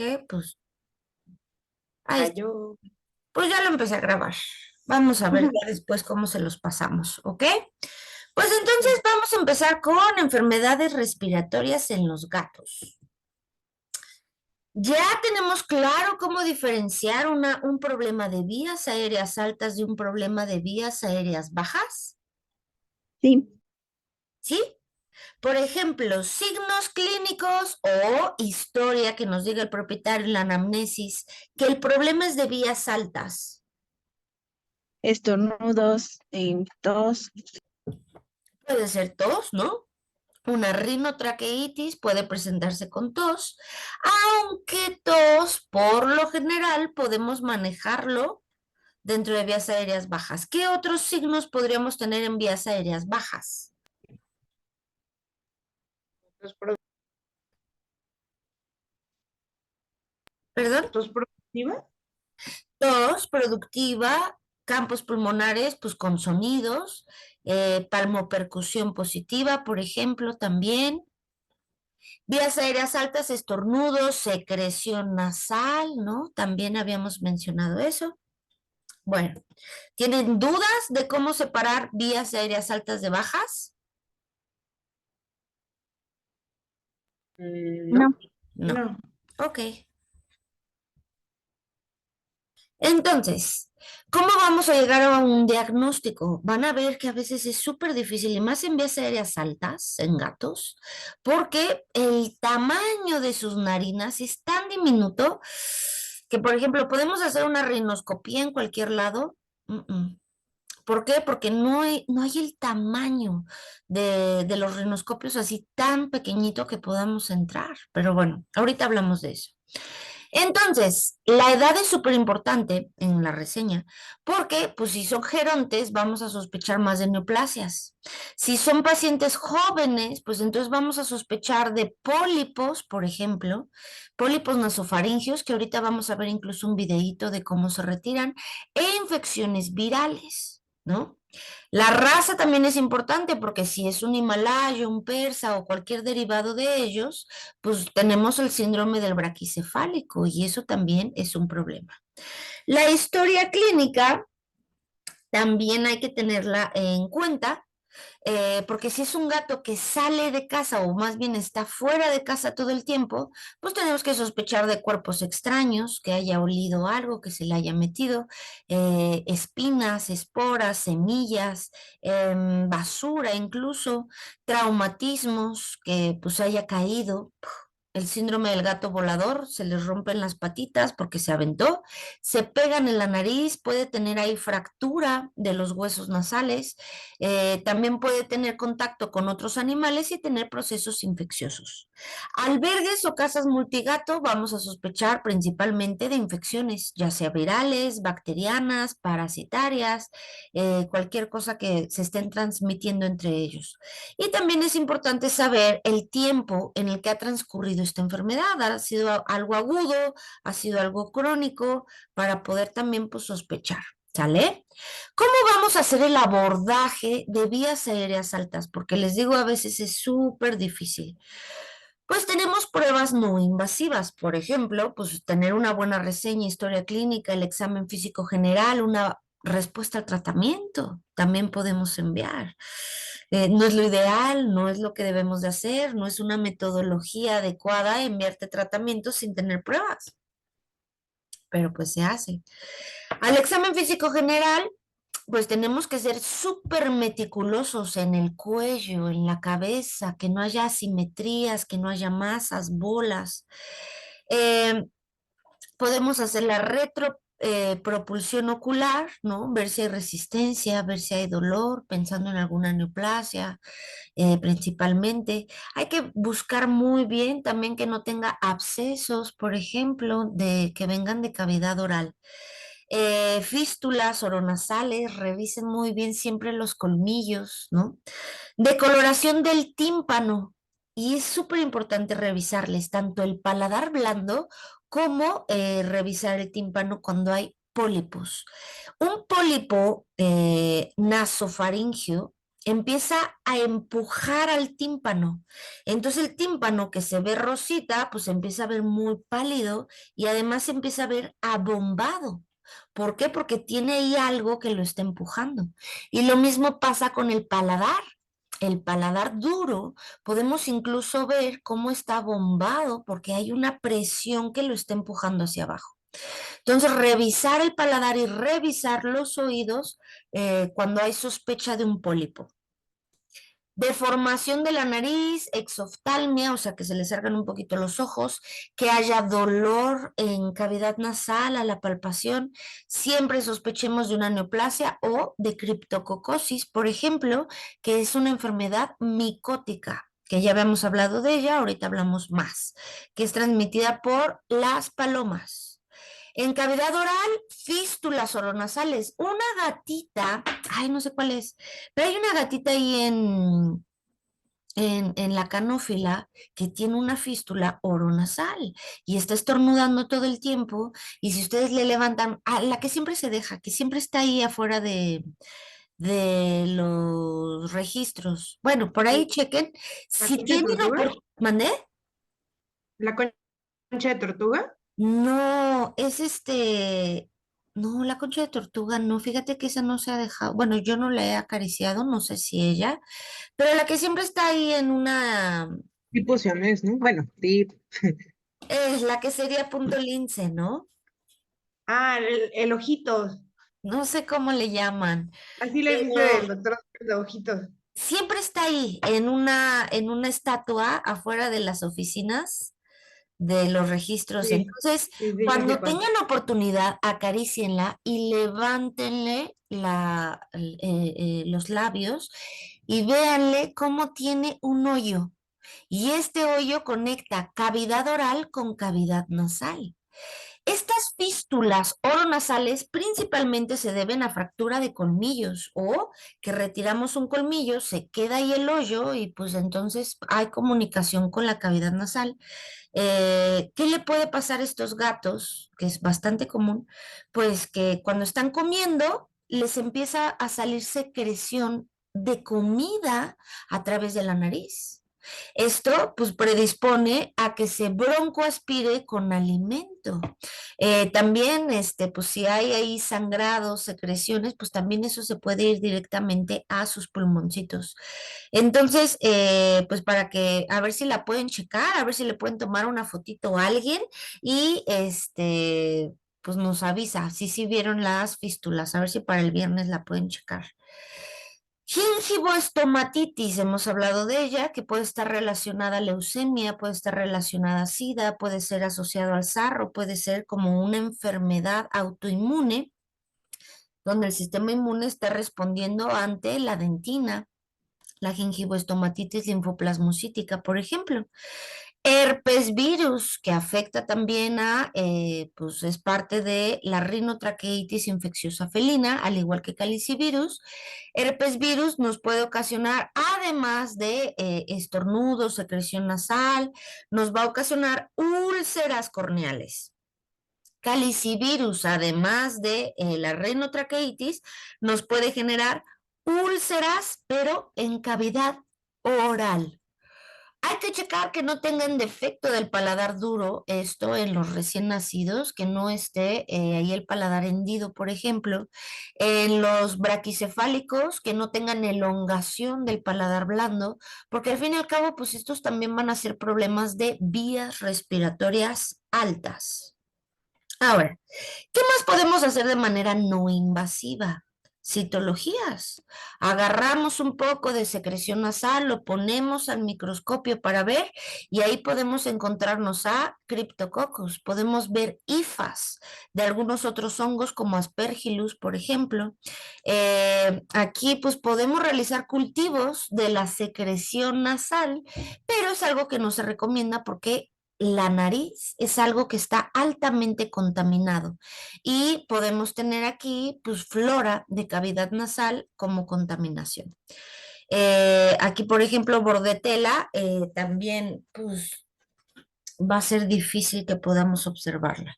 que pues ahí está. Cayó. Pues ya lo empecé a grabar. Vamos a ver ya después cómo se los pasamos, ¿ok? Pues entonces Sí. vamos a empezar con enfermedades respiratorias en los gatos. Ya tenemos claro cómo diferenciar un problema de vías aéreas altas de un problema de vías aéreas bajas, Sí, ¿sí? Por ejemplo, signos clínicos o historia que nos diga el propietario en la anamnesis, que el problema es de vías altas. estornudos, tos. Puede ser tos, ¿no? Una rinotraqueitis puede presentarse con tos, aunque tos, por lo general, podemos manejarlo dentro de vías aéreas bajas. ¿Qué otros signos podríamos tener en vías aéreas bajas? Tos, pro- ¿Perdón? tos productiva. Tos productiva, campos pulmonares, pues con sonidos, palmopercusión positiva, por ejemplo, también. Vías aéreas altas, estornudos, secreción nasal, ¿no? También habíamos mencionado eso. Bueno, ¿tienen dudas de cómo separar vías aéreas altas de bajas? No, No. No. no. Ok. Entonces, ¿cómo vamos a llegar a un diagnóstico? Van a ver que a veces es súper difícil y más en vías aéreas altas, en gatos, porque el tamaño de sus narinas es tan diminuto que, por ejemplo, podemos hacer una rinoscopía en cualquier lado. ¿Por qué? Porque no hay el tamaño de los rinoscopios así tan pequeñito que podamos entrar. Pero bueno, ahorita hablamos de eso. Entonces, la edad es súper importante en la reseña, porque pues si son gerontes vamos a sospechar más de neoplasias. Si son pacientes jóvenes, pues entonces vamos a sospechar de pólipos, por ejemplo, pólipos nasofaringios, que ahorita vamos a ver incluso un videíto de cómo se retiran, e infecciones virales, ¿no? La raza también es importante porque si es un himalayo, un persa o cualquier derivado de ellos, pues tenemos el síndrome del braquicefálico y eso también es un problema. La historia clínica también hay que tenerla en cuenta porque si es un gato que sale de casa o más bien está fuera de casa todo el tiempo, pues tenemos que sospechar de cuerpos extraños, que haya olido algo, que se le haya metido, espinas, esporas, semillas, basura incluso, traumatismos, que pues haya caído. El síndrome del gato volador, se les rompen las patitas porque se aventó, se pegan en la nariz, puede tener ahí fractura de los huesos nasales, también puede tener contacto con otros animales y tener procesos infecciosos. Albergues o casas multigato vamos a sospechar principalmente de infecciones, ya sea virales, bacterianas, parasitarias, cualquier cosa que se estén transmitiendo entre ellos. Y también es importante saber el tiempo en el que ha transcurrido esta enfermedad. Ha sido algo agudo, ha sido algo crónico, para poder también pues, sospechar. ¿Sale? ¿Cómo vamos a hacer el abordaje de vías aéreas altas? Porque les digo, a veces es súper difícil. Pues tenemos pruebas no invasivas, por ejemplo, pues tener una buena reseña, historia clínica, el examen físico general, una respuesta al tratamiento, también podemos enviar. No es lo ideal, no es lo que debemos de hacer, no es una metodología adecuada enviarte tratamientos sin tener pruebas, pero pues se hace. Al examen físico general, pues tenemos que ser súper meticulosos en el cuello, en la cabeza, que no haya asimetrías, que no haya masas, bolas. Eh, Podemos hacer la retropropulsión ocular, ¿no? Ver si hay resistencia, ver si hay dolor, pensando en alguna neoplasia, principalmente. Hay que buscar muy bien también que no tenga abscesos, por ejemplo, que vengan de cavidad oral. Fístulas oronasales, revisen muy bien siempre los colmillos, ¿no? Decoloración del tímpano. Y es súper importante revisarles tanto el paladar blando como revisar el tímpano cuando hay pólipos. Un pólipo nasofaringio empieza a empujar al tímpano. Entonces el tímpano que se ve rosita, pues empieza a ver muy pálido y además se empieza a ver abombado. ¿Por qué? Porque tiene ahí algo que lo está empujando. Y lo mismo pasa con el paladar. El paladar duro, podemos incluso ver cómo está bombado porque hay una presión que lo está empujando hacia abajo. Entonces, revisar el paladar y revisar los oídos cuando hay sospecha de un pólipo. Deformación de la nariz, exoftalmia, o sea, que se le salgan un poquito los ojos, que haya dolor en cavidad nasal a la palpación. Siempre sospechemos de una neoplasia o de criptococosis, por ejemplo, que es una enfermedad micótica, que ya habíamos hablado de ella, ahorita hablamos más, que es transmitida por las palomas. En cavidad oral, fístulas oronasales. Una gatita, ay, no sé cuál es, pero hay una gatita ahí en la canófila que tiene una fístula oronasal y está estornudando todo el tiempo. Y si ustedes le levantan, a la que siempre se deja, que siempre está ahí afuera de los registros. Bueno, por ahí chequen. ¿La Si concha de tienen tortuga? oportunidad, ¿mandé? ¿La concha de tortuga? No, es no, la concha de tortuga, no, fíjate que esa no se ha dejado, bueno, yo no la he acariciado, no sé si ella, pero la que siempre está ahí en una, Sí, pociones, ¿no? Bueno, sí. es la que sería punto lince, ¿no? Ah, el ojitos. No sé cómo le llaman, Así le dice el pero doctor de ojitos. siempre está ahí en una estatua afuera de las oficinas de los registros. Sí, Entonces, sí, sí, ya sé cuando cuál. tengan oportunidad, acarícienla y levántenle los labios y véanle cómo tiene un hoyo. Y este hoyo conecta cavidad oral con cavidad nasal. Estas fístulas oronasales principalmente se deben a fractura de colmillos o que retiramos un colmillo, se queda ahí el hoyo y pues entonces hay comunicación con la cavidad nasal. ¿Qué le puede pasar a estos gatos? Que es bastante común, pues que cuando están comiendo les empieza a salir secreción de comida a través de la nariz. Esto pues predispone a que se broncoaspire con alimento. También, pues si hay ahí sangrados, secreciones, pues también eso se puede ir directamente a sus pulmoncitos. Entonces, pues para que, a ver si la pueden checar, a ver si le pueden tomar una fotito a alguien y pues nos avisa si sí vieron las fístulas, a ver si para el viernes la pueden checar. Gingivoestomatitis, hemos hablado de ella, que puede estar relacionada a leucemia, puede estar relacionada a SIDA, puede ser asociado al sarro, puede ser como una enfermedad autoinmune, donde el sistema inmune está respondiendo ante la dentina, la gingivoestomatitis linfoplasmocítica, por ejemplo. Herpes virus, que afecta también pues es parte de la rinotraqueitis infecciosa felina, al igual que calicivirus. Herpes virus nos puede ocasionar, además de estornudos, secreción nasal, nos va a ocasionar úlceras corneales. Calicivirus, además de la rinotraqueitis, nos puede generar úlceras, pero en cavidad oral. Hay que checar que no tengan defecto del paladar duro, esto en los recién nacidos, que no esté ahí el paladar hendido, por ejemplo. En los braquicefálicos, que no tengan elongación del paladar blando, porque al fin y al cabo, pues estos también van a ser problemas de vías respiratorias altas. Ahora, ¿qué más podemos hacer de manera no invasiva? Citologías. Agarramos un poco de secreción nasal, lo ponemos al microscopio para ver y ahí podemos encontrarnos a criptococcus. Podemos ver hifas de algunos otros hongos como aspergillus, por ejemplo. Aquí pues podemos realizar cultivos de la secreción nasal, pero es algo que no se recomienda porque la nariz es algo que está altamente contaminado y podemos tener aquí pues flora de cavidad nasal como contaminación. Aquí, por ejemplo, bordetela, también pues va a ser difícil que podamos observarla.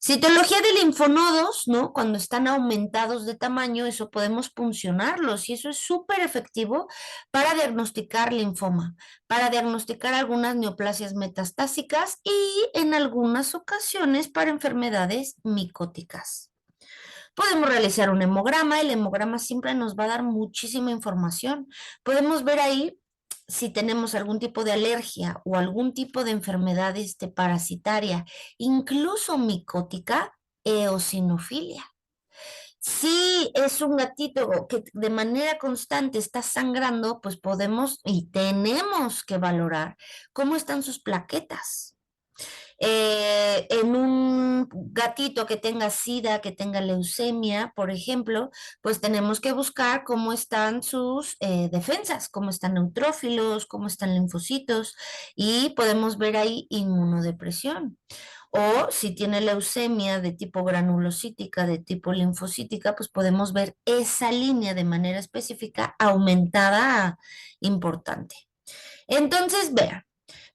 Citología de linfonodos, ¿no? Cuando están aumentados de tamaño, eso podemos puncionarlos y eso es súper efectivo para diagnosticar linfoma, para diagnosticar algunas neoplasias metastásicas y en algunas ocasiones para enfermedades micóticas. Podemos realizar un hemograma, el hemograma siempre nos va a dar muchísima información. Podemos ver ahí si tenemos algún tipo de alergia o algún tipo de enfermedad parasitaria, incluso micótica, eosinofilia. Si es un gatito que de manera constante está sangrando, pues podemos y tenemos que valorar cómo están sus plaquetas. En un gatito que tenga sida, que tenga leucemia, por ejemplo, pues tenemos que buscar cómo están sus defensas, cómo están neutrófilos, cómo están linfocitos y podemos ver ahí inmunodepresión. O si tiene leucemia de tipo granulocítica, de tipo linfocítica, pues podemos ver esa línea de manera específica aumentada importante. Entonces, vean,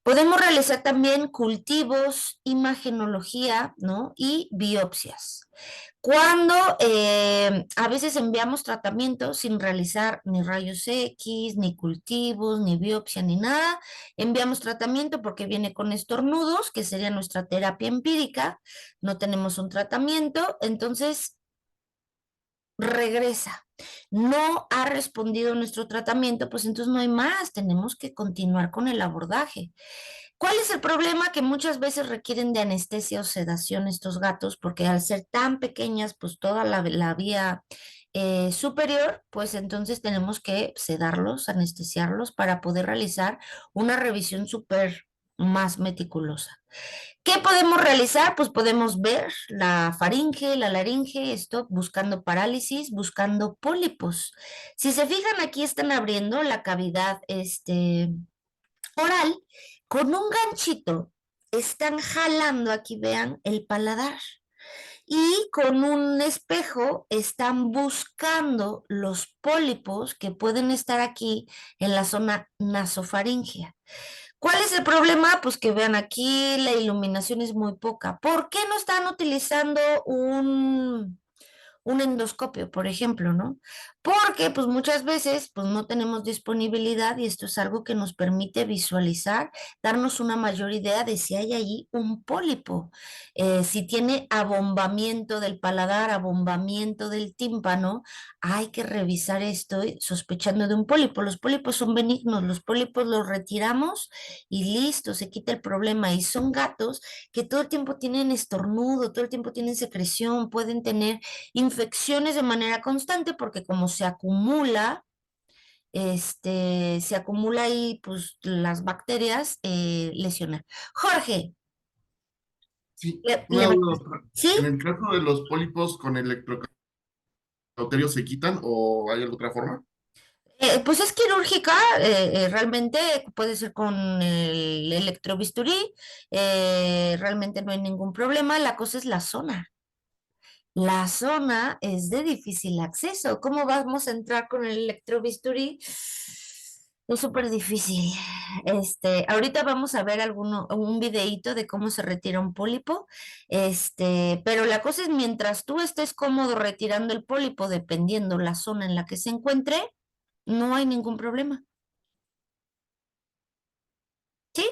podemos realizar también cultivos, imagenología, ¿no? Y biopsias. Cuando a veces enviamos tratamientos sin realizar ni rayos X, ni cultivos, ni biopsia, ni nada, enviamos tratamiento porque viene con estornudos, que sería nuestra terapia empírica, no tenemos un tratamiento, entonces regresa. No ha respondido nuestro tratamiento, pues entonces no hay más, tenemos que continuar con el abordaje. ¿Cuál es el problema? Que muchas veces requieren de anestesia o sedación estos gatos, porque al ser tan pequeñas, pues toda la vía superior, pues entonces tenemos que sedarlos, anestesiarlos para poder realizar una revisión súper más meticulosa. ¿Qué podemos realizar? Pues podemos ver la faringe, la laringe, esto buscando parálisis, buscando pólipos. Si se fijan, aquí están abriendo la cavidad oral con un ganchito. Están jalando, aquí vean, el paladar. Y con un espejo están buscando los pólipos que pueden estar aquí en la zona nasofaringea. ¿Cuál es el problema? Pues que vean aquí la iluminación es muy poca. ¿Por qué no están utilizando un endoscopio, por ejemplo, ¿no? Porque pues muchas veces pues no tenemos disponibilidad y esto es algo que nos permite visualizar, darnos una mayor idea de si hay allí un pólipo, si tiene abombamiento del paladar, abombamiento del tímpano, hay que revisar esto sospechando de un pólipo. Los pólipos son benignos, los pólipos los retiramos y listo, se quita el problema y son gatos que todo el tiempo tienen estornudo, todo el tiempo tienen secreción, pueden tener infecciones de manera constante porque como se acumula ahí pues las bacterias lesionan. Jorge, Sí, le, una le- duda, doctora. ¿sí? ¿En el caso de los pólipos con electrocauterio se quitan o hay alguna otra forma? Pues es quirúrgica, realmente puede ser con el electrobisturí, realmente no hay ningún problema, la cosa es la zona. La zona es de difícil acceso. ¿Cómo vamos a entrar con el electrobisturí? Es súper difícil. Ahorita vamos a ver un videíto de cómo se retira un pólipo. Pero la cosa es mientras tú estés cómodo retirando el pólipo, dependiendo la zona en la que se encuentre, no hay ningún problema. ¿Sí?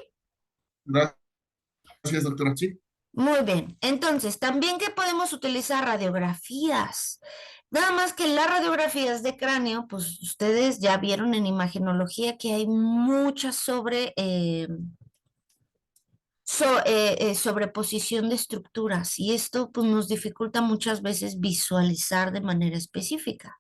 Gracias, doctora. Sí. Muy bien. Entonces, también que podemos utilizar radiografías. Nada más que las radiografías de cráneo, pues ustedes ya vieron en imagenología que hay mucha sobreposición de estructuras y esto pues nos dificulta muchas veces visualizar de manera específica.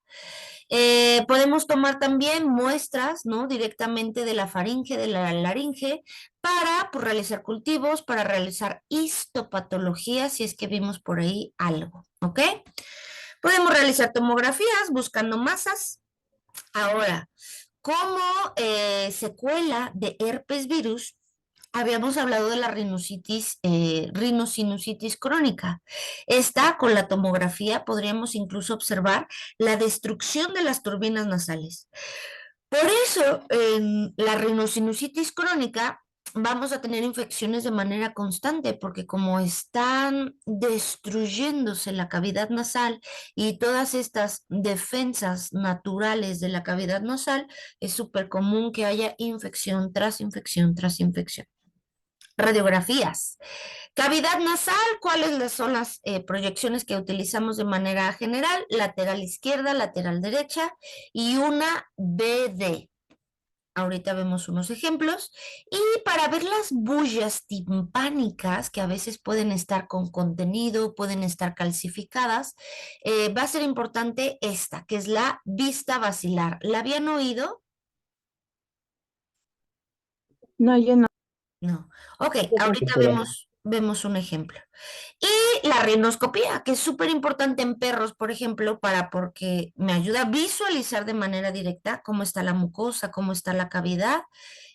Podemos tomar también muestras, ¿no? Directamente de la faringe, de la laringe, para pues, realizar cultivos, para realizar histopatología, si es que vimos por ahí algo, ¿ok? Podemos realizar tomografías buscando masas. Ahora, como secuela de herpes virus, habíamos hablado de la rinosinusitis crónica. Esta, con la tomografía, podríamos incluso observar la destrucción de las turbinas nasales. Por eso, en la rinosinusitis crónica, vamos a tener infecciones de manera constante porque como están destruyéndose la cavidad nasal y todas estas defensas naturales de la cavidad nasal, es súper común que haya infección tras infección tras infección. Radiografías. Cavidad nasal, ¿cuáles son las proyecciones que utilizamos de manera general? Lateral izquierda, lateral derecha y una BD. Ahorita vemos unos ejemplos. Y para ver las bullas timpánicas, que a veces pueden estar con contenido, pueden estar calcificadas, va a ser importante esta, que es la vista basilar. ¿La habían oído? No, yo no. No. Ok, Poco ahorita cultural. vemos un ejemplo. Y la rinoscopía, que es súper importante en perros, por ejemplo, porque me ayuda a visualizar de manera directa cómo está la mucosa, cómo está la cavidad.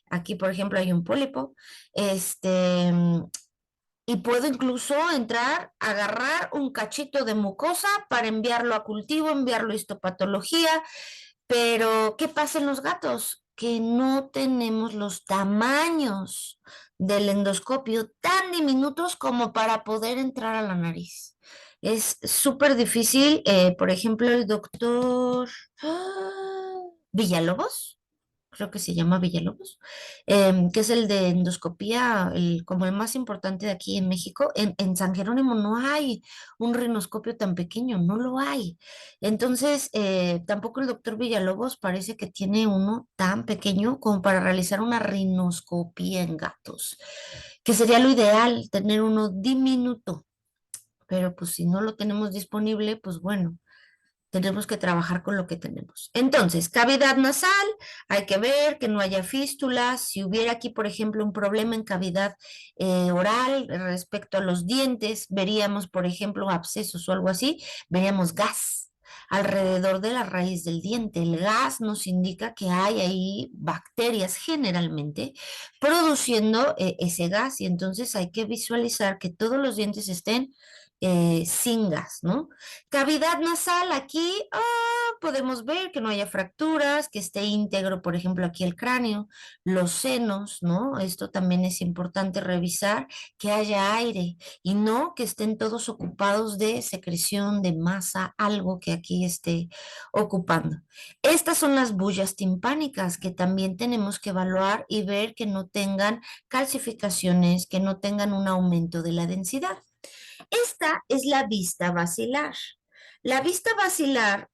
Aquí, por ejemplo, hay un pólipo. Este, y puedo incluso entrar, agarrar un cachito de mucosa para enviarlo a cultivo, enviarlo a histopatología. Pero, ¿qué pasa en los gatos? Que no tenemos los tamaños del endoscopio tan diminutos como para poder entrar a la nariz. Es súper difícil. Por ejemplo, el doctor Villalobos, creo que se llama Villalobos, que es el de endoscopía, como el más importante de aquí en México. En San Jerónimo no hay un rinoscopio tan pequeño, no lo hay. Entonces, tampoco el doctor Villalobos parece que tiene uno tan pequeño como para realizar una rinoscopía en gatos, que sería lo ideal, tener uno diminuto. Pero pues si no lo tenemos disponible, pues bueno, tenemos que trabajar con lo que tenemos. Entonces, cavidad nasal, hay que ver que no haya fístulas. Si hubiera aquí, por ejemplo, un problema en cavidad oral respecto a los dientes, veríamos, por ejemplo, abscesos o algo así, veríamos gas alrededor de la raíz del diente. El gas nos indica que hay ahí bacterias generalmente produciendo ese gas y entonces hay que visualizar que todos los dientes estén sin gas, ¿no? Cavidad nasal, aquí podemos ver que no haya fracturas, que esté íntegro, por ejemplo, aquí el cráneo, los senos, ¿no? Esto también es importante revisar, que haya aire y no que estén todos ocupados de secreción, de masa, algo que aquí esté ocupando. Estas son las bullas timpánicas que también tenemos que evaluar y ver que no tengan calcificaciones, que no tengan un aumento de la densidad. Esta es la vista basilar. La vista basilar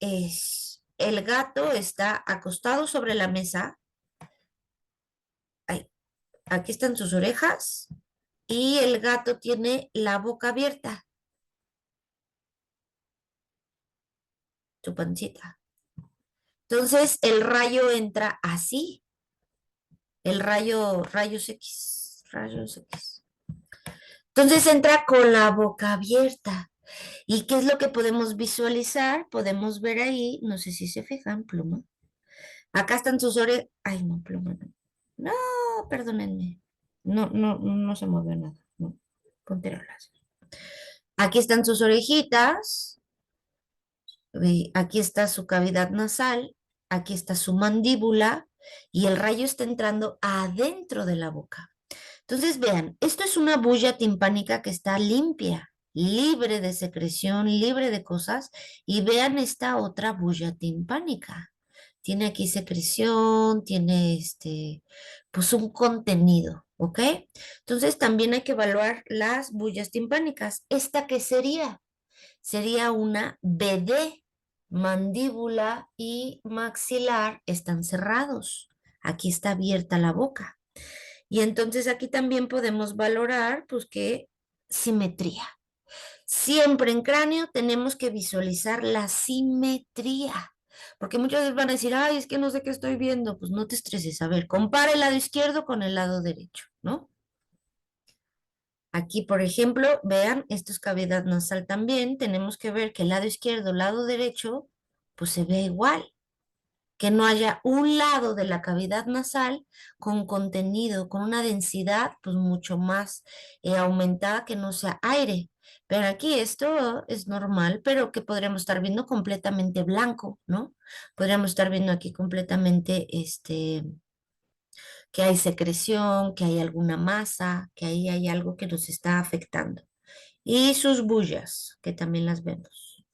es, el gato está acostado sobre la mesa, ay, aquí están sus orejas, y el gato tiene la boca abierta, su pancita. Entonces el rayo entra así, el rayos X. Entonces entra con la boca abierta. ¿Y qué es lo que podemos visualizar? Podemos ver ahí, no sé si se fijan, pluma. Acá están sus orejas. Ay, no, pluma, no. No, perdónenme. No se movió nada. No, puntero láser. Aquí están sus orejitas. Aquí está su cavidad nasal. Aquí está su mandíbula. Y el rayo está entrando adentro de la boca. Entonces, vean, esto es una bulla timpánica que está limpia, libre de secreción, libre de cosas. Y vean esta otra bulla timpánica. Tiene aquí secreción, tiene pues un contenido, ¿ok? Entonces también hay que evaluar las bullas timpánicas. ¿Esta qué sería? Sería una BD, mandíbula y maxilar están cerrados. Aquí está abierta la boca. Y entonces aquí también podemos valorar, pues, qué simetría. Siempre en cráneo tenemos que visualizar la simetría, porque muchas veces van a decir, ay, es que no sé qué estoy viendo. Pues no te estreses. A ver, compara el lado izquierdo con el lado derecho, ¿no? Aquí, por ejemplo, vean, esto es cavidad nasal también. Tenemos que ver que el lado izquierdo, el lado derecho, pues se ve igual, que no haya un lado de la cavidad nasal con contenido, con una densidad pues mucho más aumentada que no sea aire. Pero aquí esto es normal, pero que podríamos estar viendo completamente blanco, ¿no? Podríamos estar viendo aquí completamente que hay secreción, que hay alguna masa, que ahí hay algo que nos está afectando. Y sus bullas, que también las vemos.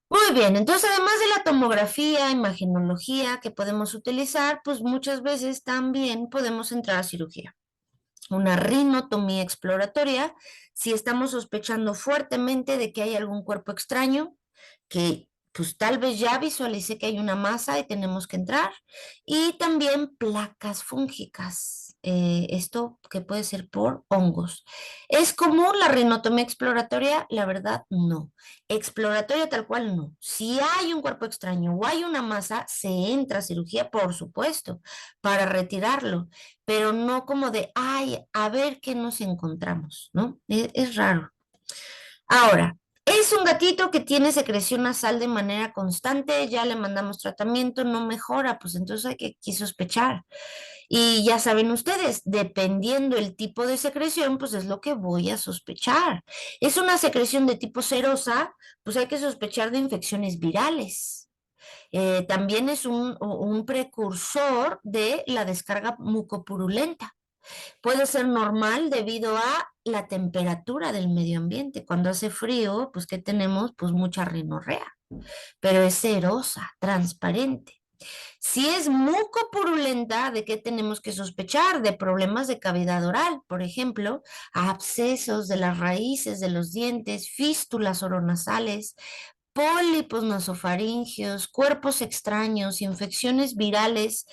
Muy bien, entonces además de la tomografía, imagenología que podemos utilizar, pues muchas veces también podemos entrar a cirugía. Una rinotomía exploratoria, si estamos sospechando fuertemente de que hay algún cuerpo extraño, que pues tal vez ya visualice que hay una masa y tenemos que entrar, y también placas fúngicas, esto que puede ser por hongos. ¿Es común la rinotomía exploratoria? La verdad, no. Exploratoria tal cual, no. Si hay un cuerpo extraño o hay una masa, se entra a cirugía, por supuesto, para retirarlo, pero no como de, ay, a ver qué nos encontramos, ¿no? Es raro. Ahora, es un gatito que tiene secreción nasal de manera constante, ya le mandamos tratamiento, no mejora, pues entonces hay que sospechar. Y ya saben ustedes, dependiendo el tipo de secreción, pues es lo que voy a sospechar. Es una secreción de tipo serosa, pues hay que sospechar de infecciones virales. También es un precursor de la descarga mucopurulenta. Puede ser normal debido a la temperatura del medio ambiente. Cuando hace frío, pues ¿qué tenemos? Pues mucha rinorrea, pero es cerosa, transparente. Si es mucopurulenta, ¿de qué tenemos que sospechar? De problemas de cavidad oral, por ejemplo, abscesos de las raíces de los dientes, fístulas oronasales, pólipos nasofaringeos, cuerpos extraños, infecciones virales,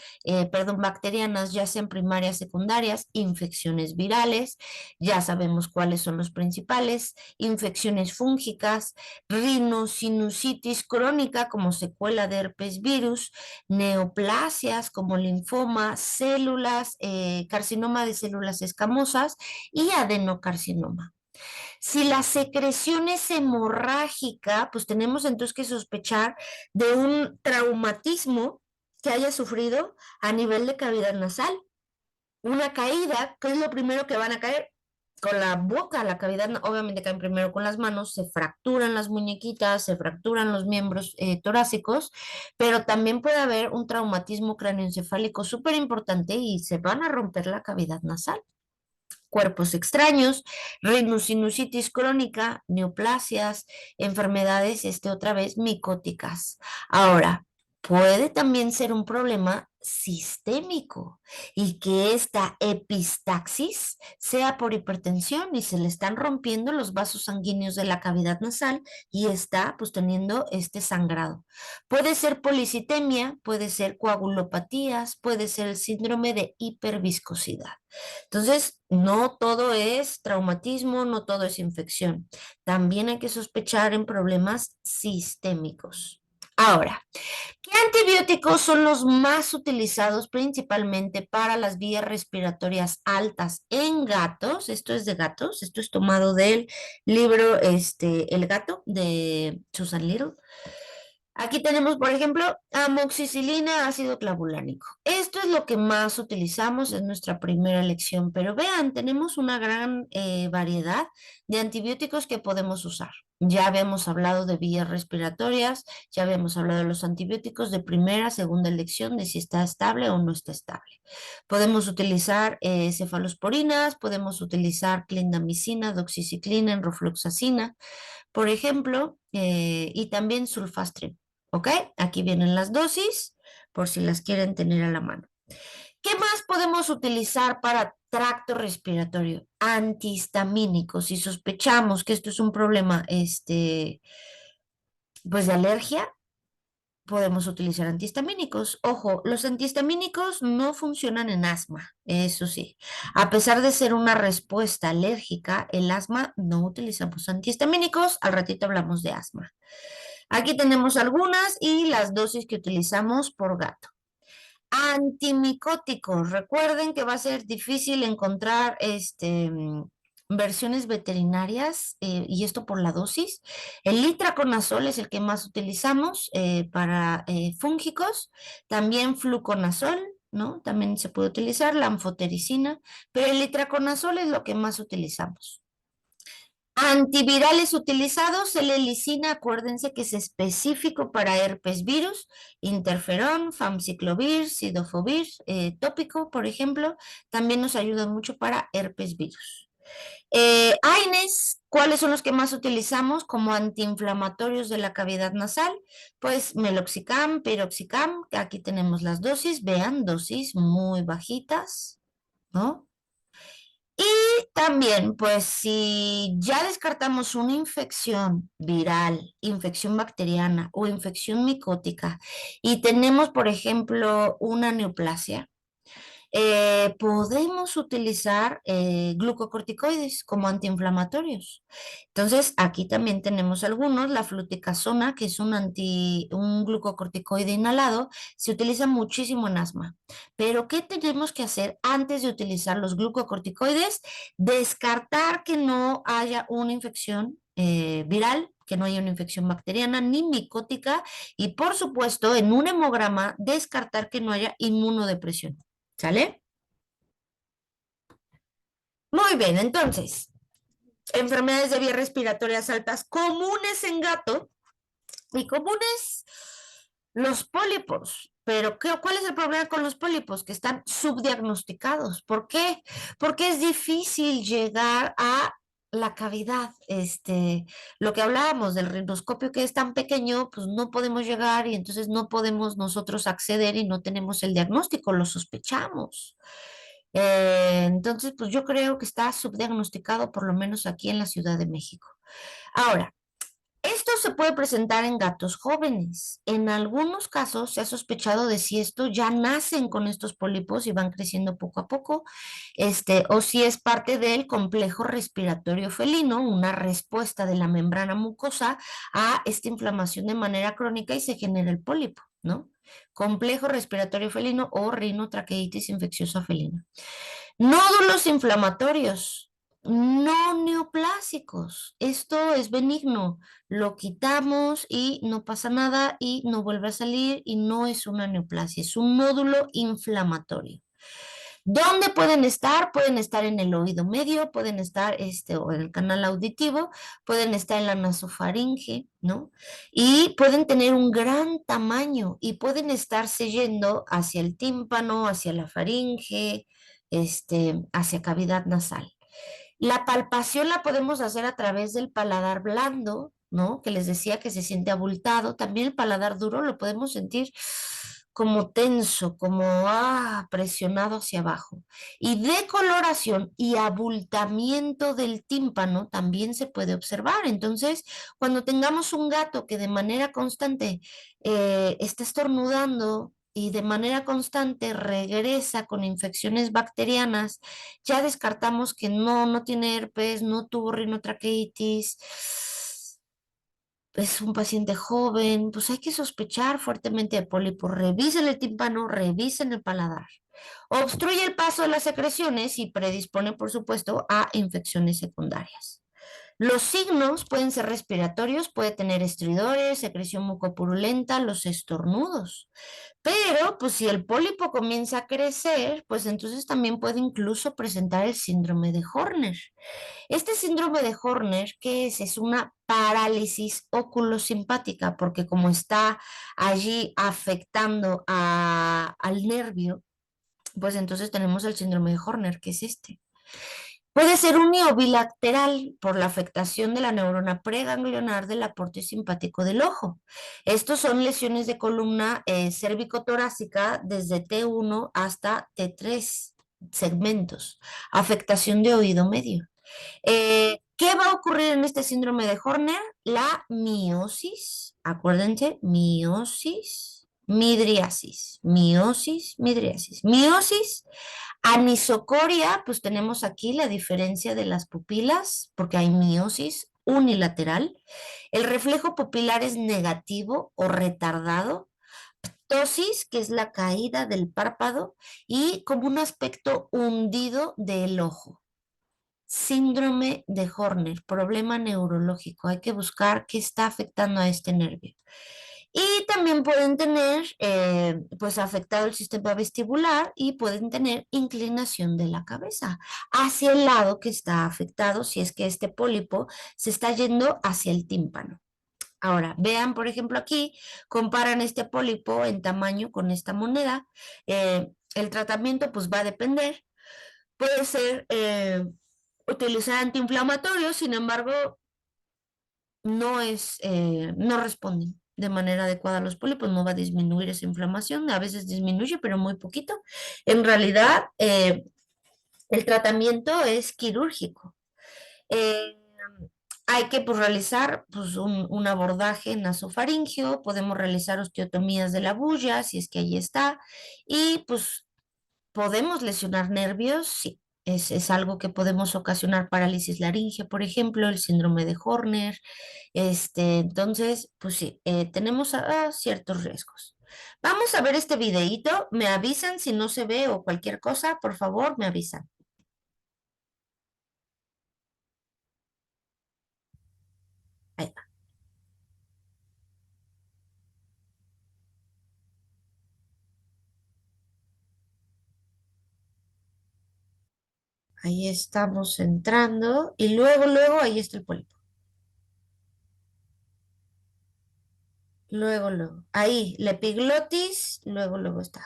perdón, bacterianas, ya sean primarias, secundarias, infecciones virales, ya sabemos cuáles son los principales, infecciones fúngicas, rinosinusitis crónica como secuela de herpes virus, neoplasias como linfoma, células, carcinoma de células escamosas y adenocarcinoma. Si la secreción es hemorrágica, pues tenemos entonces que sospechar de un traumatismo que haya sufrido a nivel de cavidad nasal. Una caída, ¿qué es lo primero que van a caer? Con la boca, la cavidad obviamente caen primero con las manos, se fracturan las muñequitas, se fracturan los miembros torácicos, pero también puede haber un traumatismo cráneoencefálico súper importante y se van a romper la cavidad nasal. Cuerpos extraños, rhinosinusitis crónica, neoplasias, enfermedades, otra vez, micóticas. Ahora, puede también ser un problema sistémico y que esta epistaxis sea por hipertensión y se le están rompiendo los vasos sanguíneos de la cavidad nasal y está pues teniendo este sangrado. Puede ser policitemia, puede ser coagulopatías, puede ser el síndrome de hiperviscosidad. Entonces, no todo es traumatismo, no todo es infección. También hay que sospechar en problemas sistémicos. Ahora, ¿qué antibióticos son los más utilizados principalmente para las vías respiratorias altas en gatos? Esto es de gatos, esto es tomado del libro El gato de Susan Little. Aquí tenemos, por ejemplo, amoxicilina, ácido clavulánico. Esto es lo que más utilizamos, es nuestra primera elección, pero vean, tenemos una gran variedad de antibióticos que podemos usar. Ya habíamos hablado de vías respiratorias, ya habíamos hablado de los antibióticos de primera, segunda elección, de si está estable o no está estable. Podemos utilizar cefalosporinas, podemos utilizar clindamicina, doxiciclina, enrofloxacina, por ejemplo, y también sulfastrin. ¿Ok? Aquí vienen las dosis por si las quieren tener a la mano. ¿Qué más podemos utilizar para tracto respiratorio? Antihistamínicos. Si sospechamos que esto es un problema, pues de alergia, podemos utilizar antihistamínicos. Ojo, los antihistamínicos no funcionan en asma, eso sí. A pesar de ser una respuesta alérgica, el asma no utilizamos antihistamínicos. Al ratito hablamos de asma. Aquí tenemos algunas y las dosis que utilizamos por gato. Antimicóticos. Recuerden que va a ser difícil encontrar versiones veterinarias y esto por la dosis. El itraconazol es el que más utilizamos para fúngicos. También fluconazol, ¿no? También se puede utilizar la anfotericina, pero el itraconazol es lo que más utilizamos. Antivirales utilizados, el helicina, acuérdense que es específico para herpes virus, interferón, famciclovir, cidofovir, tópico, por ejemplo, también nos ayuda mucho para herpes virus. AINES, ¿cuáles son los que más utilizamos como antiinflamatorios de la cavidad nasal? Pues meloxicam, piroxicam, que aquí tenemos las dosis, vean, dosis muy bajitas, ¿no? Y también, pues si ya descartamos una infección viral, infección bacteriana o infección micótica y tenemos, por ejemplo, una neoplasia, podemos utilizar glucocorticoides como antiinflamatorios. Entonces, aquí también tenemos algunos, la fluticasona, que es un glucocorticoide inhalado, se utiliza muchísimo en asma. Pero, ¿qué tenemos que hacer antes de utilizar los glucocorticoides? Descartar que no haya una infección viral, que no haya una infección bacteriana ni micótica y, por supuesto, en un hemograma, descartar que no haya inmunodepresión. ¿Sale? Muy bien, entonces, enfermedades de vías respiratorias altas comunes en gato y comunes los pólipos. Pero, ¿cuál es el problema con los pólipos? Que están subdiagnosticados. ¿Por qué? Porque es difícil llegar a la cavidad. Lo que hablábamos del rinoscopio que es tan pequeño, pues no podemos llegar y entonces no podemos nosotros acceder y no tenemos el diagnóstico, lo sospechamos. Entonces, pues yo creo que está subdiagnosticado por lo menos aquí en la Ciudad de México. Ahora, esto se puede presentar en gatos jóvenes. En algunos casos se ha sospechado de si esto ya nacen con estos pólipos y van creciendo poco a poco, o si es parte del complejo respiratorio felino, una respuesta de la membrana mucosa a esta inflamación de manera crónica y se genera el pólipo, ¿no? Complejo respiratorio felino o rinotraqueitis infecciosa felina. Nódulos inflamatorios, no neoplásicos. Esto es benigno. Lo quitamos y no pasa nada y no vuelve a salir y no es una neoplasia, es un nódulo inflamatorio. ¿Dónde pueden estar? Pueden estar en el oído medio, pueden estar o en el canal auditivo, pueden estar en la nasofaringe, ¿no? Y pueden tener un gran tamaño y pueden estarse yendo hacia el tímpano, hacia la faringe, hacia cavidad nasal. La palpación la podemos hacer a través del paladar blando, ¿no? Que les decía que se siente abultado. También el paladar duro lo podemos sentir como tenso, como presionado hacia abajo. Y decoloración y abultamiento del tímpano también se puede observar. Entonces, cuando tengamos un gato que de manera constante está estornudando y de manera constante regresa con infecciones bacterianas, ya descartamos que no tiene herpes, no tuvo rinotraqueitis, es un paciente joven, pues hay que sospechar fuertemente de pólipo. Revisen el tímpano, revisen el paladar. Obstruye el paso de las secreciones y predispone, por supuesto, a infecciones secundarias. Los signos pueden ser respiratorios, puede tener estridores, secreción mucopurulenta, los estornudos. Pero, pues si el pólipo comienza a crecer, pues entonces también puede incluso presentar el síndrome de Horner. Este síndrome de Horner, ¿qué es? Es una parálisis oculosimpática, porque como está allí afectando al nervio, pues entonces tenemos el síndrome de Horner, que es este. Puede ser unibilateral por la afectación de la neurona preganglionar del aporte simpático del ojo. Estos son lesiones de columna cérvico-torácica desde T1 hasta T3 segmentos. Afectación de oído medio. ¿Qué va a ocurrir en este síndrome de Horner? La miosis, acuérdense, miosis, midriasis, miosis, midriasis. Miosis, anisocoria, pues tenemos aquí la diferencia de las pupilas, porque hay miosis unilateral. El reflejo pupilar es negativo o retardado. Ptosis, que es la caída del párpado, y como un aspecto hundido del ojo. Síndrome de Horner, problema neurológico. Hay que buscar qué está afectando a este nervio. Y también pueden tener, pues, afectado el sistema vestibular y pueden tener inclinación de la cabeza hacia el lado que está afectado si es que este pólipo se está yendo hacia el tímpano. Ahora, vean, por ejemplo, aquí, comparan este pólipo en tamaño con esta moneda. El tratamiento, pues, va a depender. Puede ser utilizar antiinflamatorios, sin embargo, no responden de manera adecuada a los pólipos, no va a disminuir esa inflamación, a veces disminuye, pero muy poquito. En realidad, el tratamiento es quirúrgico. Eh, Hay que, pues, realizar, pues, un abordaje nasofaringeo, podemos realizar osteotomías de la bulla, si es que ahí está, y pues podemos lesionar nervios, sí. Es algo que podemos ocasionar parálisis laringea, por ejemplo, el síndrome de Horner. Entonces, pues sí, tenemos ciertos riesgos. Vamos a ver este videíto. Me avisan si no se ve o cualquier cosa, por favor, me avisan. Ahí va. Ahí estamos entrando y luego, ahí está el pólipo. Luego. Ahí, la epiglotis, luego está.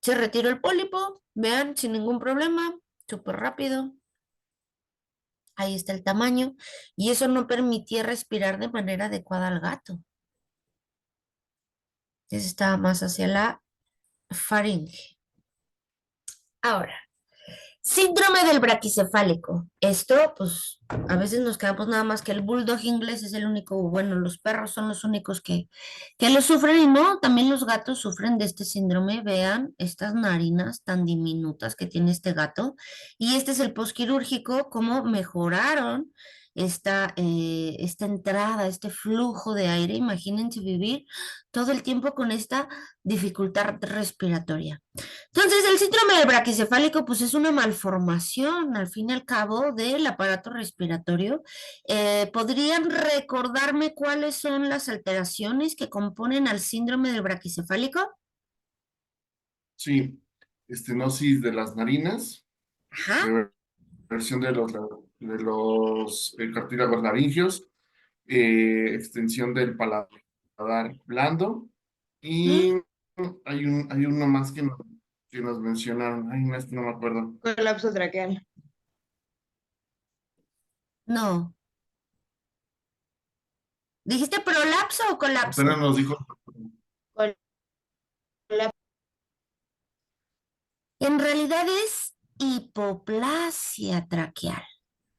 Se retiró el pólipo, vean, sin ningún problema, súper rápido. Ahí está el tamaño. Y eso no permitía respirar de manera adecuada al gato. Ese estaba más hacia la faringe. Ahora, síndrome del braquicefálico. Esto, pues, a veces nos quedamos nada más que el bulldog inglés es el único, bueno, los perros son los únicos que lo sufren y no, también los gatos sufren de este síndrome. Vean estas narinas tan diminutas que tiene este gato. Y este es el posquirúrgico, cómo mejoraron esta entrada, este flujo de aire. Imagínense vivir todo el tiempo con esta dificultad respiratoria. Entonces, el síndrome del braquicefálico, pues es una malformación, al fin y al cabo, del aparato respiratorio. ¿Podrían recordarme cuáles son las alteraciones que componen al síndrome del braquicefálico? Sí, estenosis de las narinas, Ajá. reversión de los cartílagos laringeos, extensión del paladar blando y ¿Mm? hay uno más que nos mencionaron. Ay, no, no me acuerdo. Colapso traqueal. No. ¿Dijiste prolapso o colapso? Apenas nos dijo. Colapso. En realidad es hipoplasia traqueal.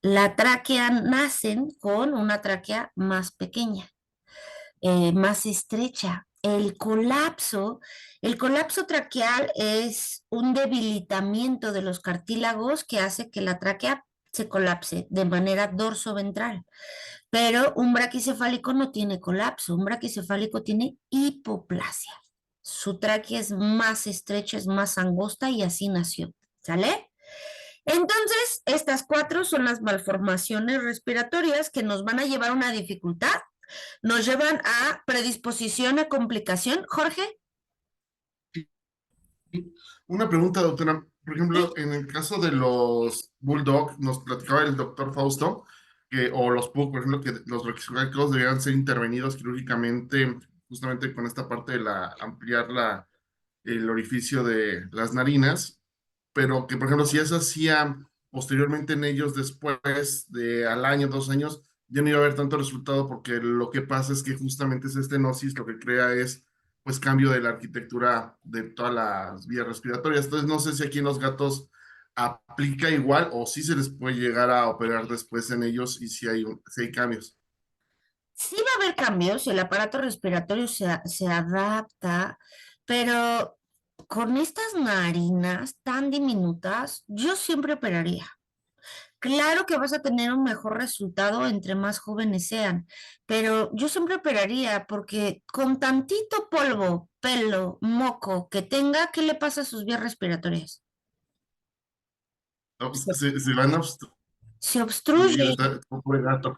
La tráquea nacen con una tráquea más pequeña, más estrecha. El colapso traqueal es un debilitamiento de los cartílagos que hace que la tráquea se colapse de manera dorsoventral. Pero un braquicefálico no tiene colapso, un braquicefálico tiene hipoplasia. Su tráquea es más estrecha, es más angosta y así nació. ¿Sale? Entonces, estas cuatro son las malformaciones respiratorias que nos van a llevar a una dificultad, nos llevan a predisposición a complicación. Jorge, Una pregunta, doctora. Por ejemplo, sí. en el caso de los Bulldog, nos platicaba el doctor Fausto, o los Pug, por ejemplo, que los braquicefálicos deberían ser intervenidos quirúrgicamente, justamente con esta parte de ampliar el orificio de las narinas, pero que, por ejemplo, si eso hacía posteriormente en ellos después de al año, 2 años, ya no iba a haber tanto resultado porque lo que pasa es que justamente esa estenosis lo que crea es pues cambio de la arquitectura de todas las vías respiratorias. Entonces no sé si aquí en los gatos aplica igual o si se les puede llegar a operar después en ellos y si hay cambios. Sí va a haber cambios, el aparato respiratorio se adapta, pero con estas narinas tan diminutas, yo siempre operaría. Claro que vas a tener un mejor resultado entre más jóvenes sean, pero yo siempre operaría porque con tantito polvo, pelo, moco que tenga, ¿qué le pasa a sus vías respiratorias? No, pues, Se, se van a se obstruir, obstruye. pobre gato.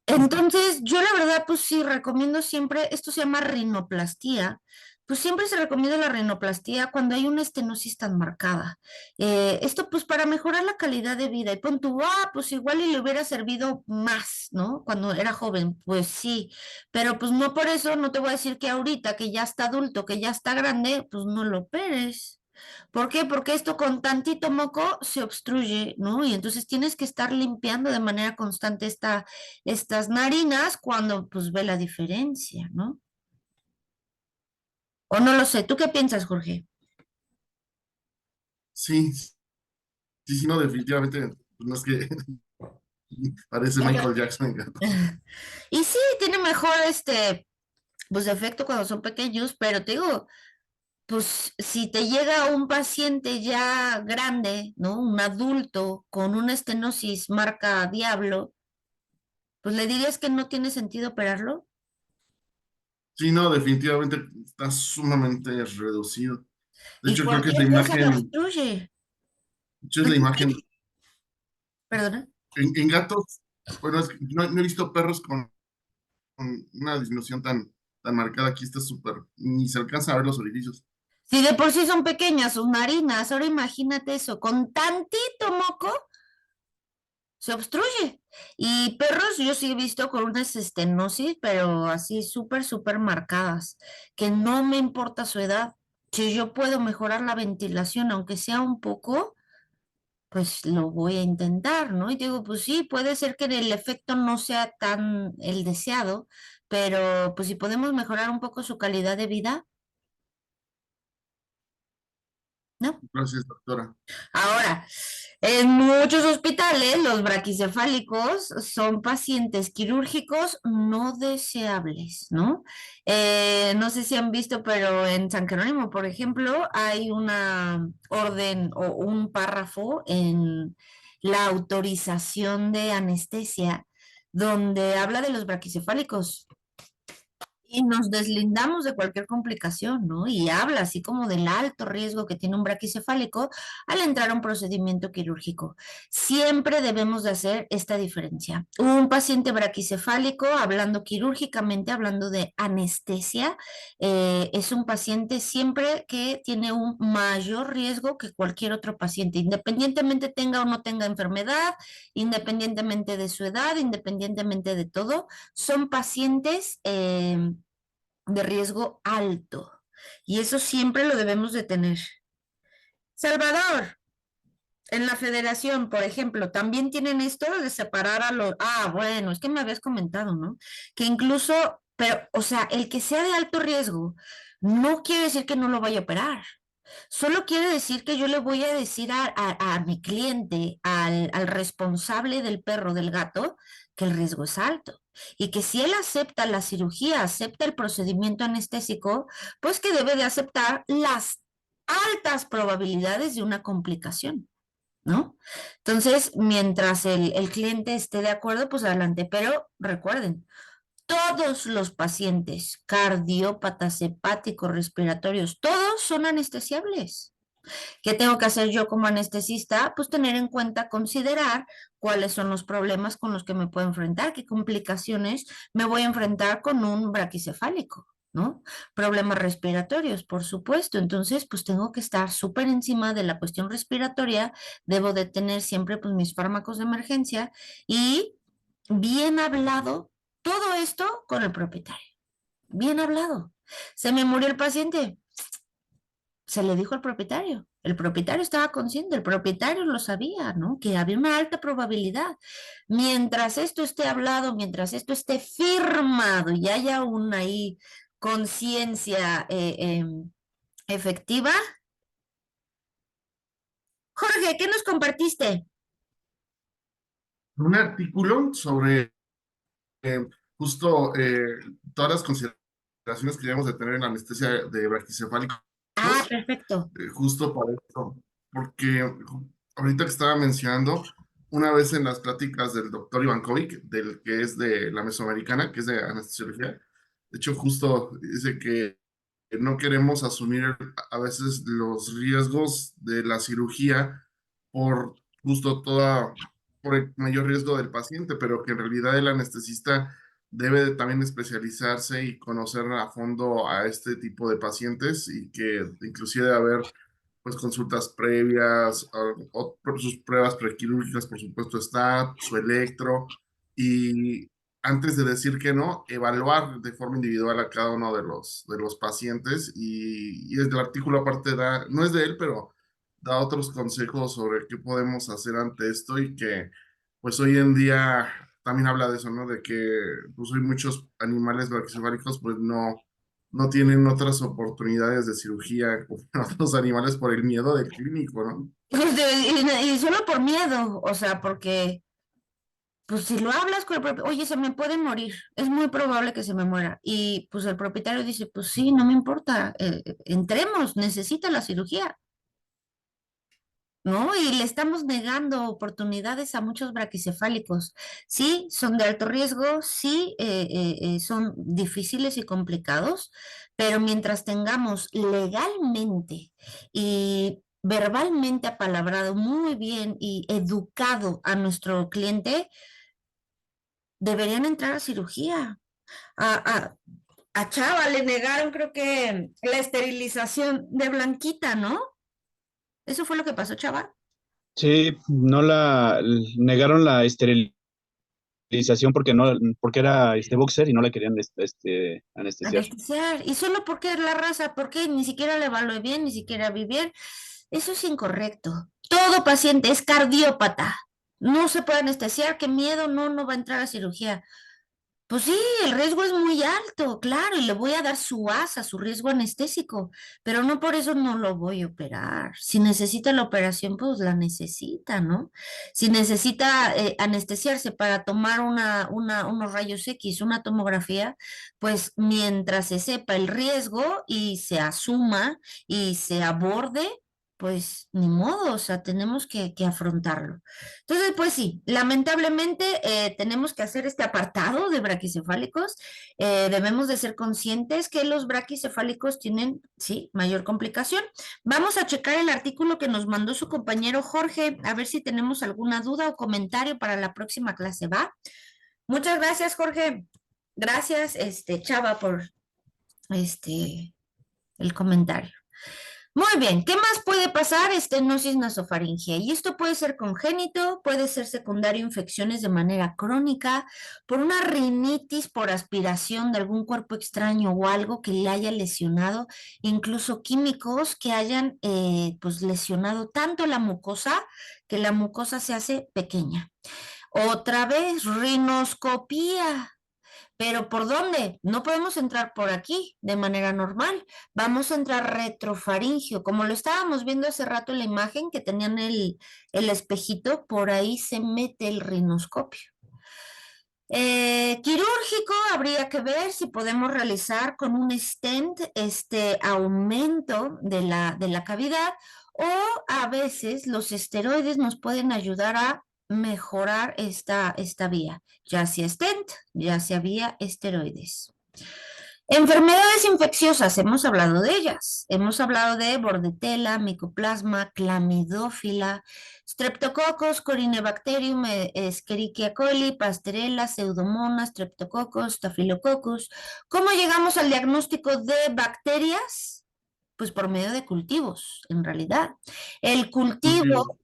Entonces, yo la verdad, pues sí, recomiendo siempre, esto se llama rinoplastía, pues siempre se recomienda la rinoplastía cuando hay una estenosis tan marcada. Esto pues para mejorar la calidad de vida. Y pon tú, pues igual y le hubiera servido más, ¿no? Cuando era joven, pues sí, pero pues no por eso, no te voy a decir que ahorita que ya está adulto, que ya está grande, pues no lo operes. ¿Por qué? Porque esto con tantito moco se obstruye, ¿no? Y entonces tienes que estar limpiando de manera constante estas narinas cuando pues ve la diferencia, ¿no? O no lo sé, ¿tú qué piensas, Jorge? Sí, sí, sí, no, definitivamente, pues, no es que parece Michael Jackson en gato. Y sí, tiene mejor pues efecto cuando son pequeños, pero te digo, pues si te llega un paciente ya grande, ¿no? Un adulto con una estenosis marca diablo, pues le dirías que no tiene sentido operarlo. Sí, no, definitivamente está sumamente reducido. De Y hecho, creo que es la cualquier cosa lo imagen, obstruye. de hecho, es la imagen Perdona. en gatos. Bueno, es que no he visto perros con una disminución tan marcada. Aquí está súper, ni se alcanza a ver los orificios. Si de por sí son pequeñas sus narinas, ahora imagínate eso, con tantito moco se obstruye. Y perros yo sí he visto con unas estenosis, pero así súper, súper marcadas, que no me importa su edad. Si yo puedo mejorar la ventilación, aunque sea un poco, pues lo voy a intentar, ¿no? Y digo, pues sí, puede ser que el efecto no sea tan el deseado, pero pues si podemos mejorar un poco su calidad de vida, ¿no? Gracias, doctora. Ahora, en muchos hospitales, los braquicefálicos son pacientes quirúrgicos no deseables, ¿no? No sé si han visto, pero en San Jerónimo, por ejemplo, hay una orden o un párrafo en la autorización de anestesia donde habla de los braquicefálicos y nos deslindamos de cualquier complicación, ¿no? Y habla así como del alto riesgo que tiene un braquicefálico al entrar a un procedimiento quirúrgico. Siempre debemos de hacer esta diferencia. Un paciente braquicefálico, hablando quirúrgicamente, hablando de anestesia, es un paciente siempre que tiene un mayor riesgo que cualquier otro paciente, independientemente tenga o no tenga enfermedad, independientemente de su edad, independientemente de todo, son pacientes de riesgo alto. Y eso siempre lo debemos de tener. Salvador, en la federación, por ejemplo, también tienen esto de separar a los... Bueno, es que me habías comentado, ¿no? Que incluso, pero, o sea, el que sea de alto riesgo no quiere decir que no lo vaya a operar. Solo quiere decir que yo le voy a decir a mi cliente, al responsable del perro, del gato, que el riesgo es alto y que si él acepta la cirugía, acepta el procedimiento anestésico, pues que debe de aceptar las altas probabilidades de una complicación, ¿no? Entonces, mientras el cliente esté de acuerdo, pues adelante, pero recuerden, todos los pacientes cardiópatas, hepáticos, respiratorios, todos son anestesiables. ¿Qué tengo que hacer yo como anestesista? Pues tener en cuenta, considerar cuáles son los problemas con los que me puedo enfrentar, qué complicaciones me voy a enfrentar con un braquicefálico, ¿no? Problemas respiratorios, por supuesto. Entonces, pues tengo que estar súper encima de la cuestión respiratoria, debo de tener siempre pues mis fármacos de emergencia y bien hablado todo esto con el propietario. Bien hablado. Se me murió el paciente, se le dijo al propietario. El propietario estaba consciente, el propietario lo sabía, ¿no? Que había una alta probabilidad. Mientras esto esté hablado, mientras esto esté firmado y haya una ahí conciencia efectiva. Jorge, ¿qué nos compartiste? Un artículo sobre justo todas las consideraciones que debemos de tener en la anestesia de braquicefálico. Ah, médicos, perfecto. justo para esto, porque ahorita que estaba mencionando, una vez en las pláticas del doctor Ivankovic, del que es de la Mesoamericana, que es de anestesiología, de hecho justo dice que no queremos asumir a veces los riesgos de la cirugía por justo por el mayor riesgo del paciente, pero que en realidad el anestesista debe de también especializarse y conocer a fondo a este tipo de pacientes y que inclusive debe haber pues consultas previas, sus pruebas prequirúrgicas, por supuesto está, su electro, y antes de decir que no, evaluar de forma individual a cada uno de los pacientes y el artículo aparte da, no es de él, pero da otros consejos sobre qué podemos hacer ante esto y que pues hoy en día también habla de eso, ¿no? De que pues hoy muchos animales braquicefálicos pues no tienen otras oportunidades de cirugía como otros animales por el miedo del clínico, ¿no? Y solo por miedo, o sea, porque pues si lo hablas con el propietario, oye, se me puede morir, es muy probable que se me muera. Y pues el propietario dice, pues sí, no me importa, entremos, necesita la cirugía, ¿no? Y le estamos negando oportunidades a muchos braquicefálicos. Sí, son de alto riesgo, sí, son difíciles y complicados, pero mientras tengamos legalmente y verbalmente apalabrado muy bien y educado a nuestro cliente, deberían entrar a cirugía. A, a Chava le negaron, creo que, la esterilización de Blanquita, ¿no? Eso fue lo que pasó, Chava. Sí, no negaron la esterilización porque no, porque era boxer y no la querían anestesiar. Anestesiar. Y solo porque es la raza, porque ni siquiera le evalué bien, ni siquiera vi bien. Eso es incorrecto. Todo paciente es cardiópata. No se puede anestesiar, qué miedo, no, no va a entrar a cirugía. Pues sí, el riesgo es muy alto, claro, y le voy a dar su asa, su riesgo anestésico, pero no por eso no lo voy a operar. Si necesita la operación, pues la necesita, ¿no? Si necesita anestesiarse para tomar unos rayos X, una tomografía, pues mientras se sepa el riesgo y se asuma y se aborde, pues ni modo, o sea, tenemos que afrontarlo. Entonces, pues sí, lamentablemente tenemos que hacer este apartado de braquicefálicos. Debemos de ser conscientes que los braquicefálicos tienen, sí, mayor complicación. Vamos a checar el artículo que nos mandó su compañero Jorge, a ver si tenemos alguna duda o comentario para la próxima clase, ¿va? Muchas gracias, Jorge. Gracias, Chava, por el comentario. Muy bien, ¿qué más puede pasar? Estenosis nasofaringea. Y esto puede ser congénito, puede ser secundario a infecciones de manera crónica, por una rinitis por aspiración de algún cuerpo extraño o algo que le haya lesionado, incluso químicos que hayan pues lesionado tanto la mucosa que la mucosa se hace pequeña. Otra vez, rinoscopía. Pero ¿por dónde? No podemos entrar por aquí de manera normal. Vamos a entrar retrofaringio, como lo estábamos viendo hace rato en la imagen que tenían el espejito, por ahí se mete el rinoscopio. Quirúrgico, habría que ver si podemos realizar con un stent este aumento de la cavidad o a veces los esteroides nos pueden ayudar a mejorar esta vía, ya sea stent, ya sea vía esteroides. Enfermedades infecciosas, hemos hablado de ellas. Hemos hablado de bordetela, micoplasma, clamidófila, streptococcus, corynebacterium, escherichia coli, pasteurella, pseudomonas, streptococcus, staphylococcus. ¿Cómo llegamos al diagnóstico de bacterias? Pues por medio de cultivos, en realidad. El cultivo Cultivo.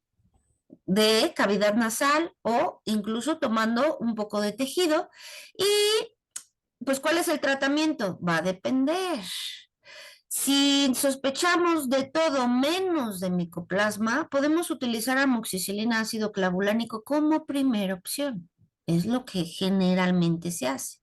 de cavidad nasal o incluso tomando un poco de tejido y pues, ¿cuál es el tratamiento? Va a depender. Si sospechamos de todo menos de micoplasma, podemos utilizar amoxicilina ácido clavulánico como primera opción. Es lo que generalmente se hace.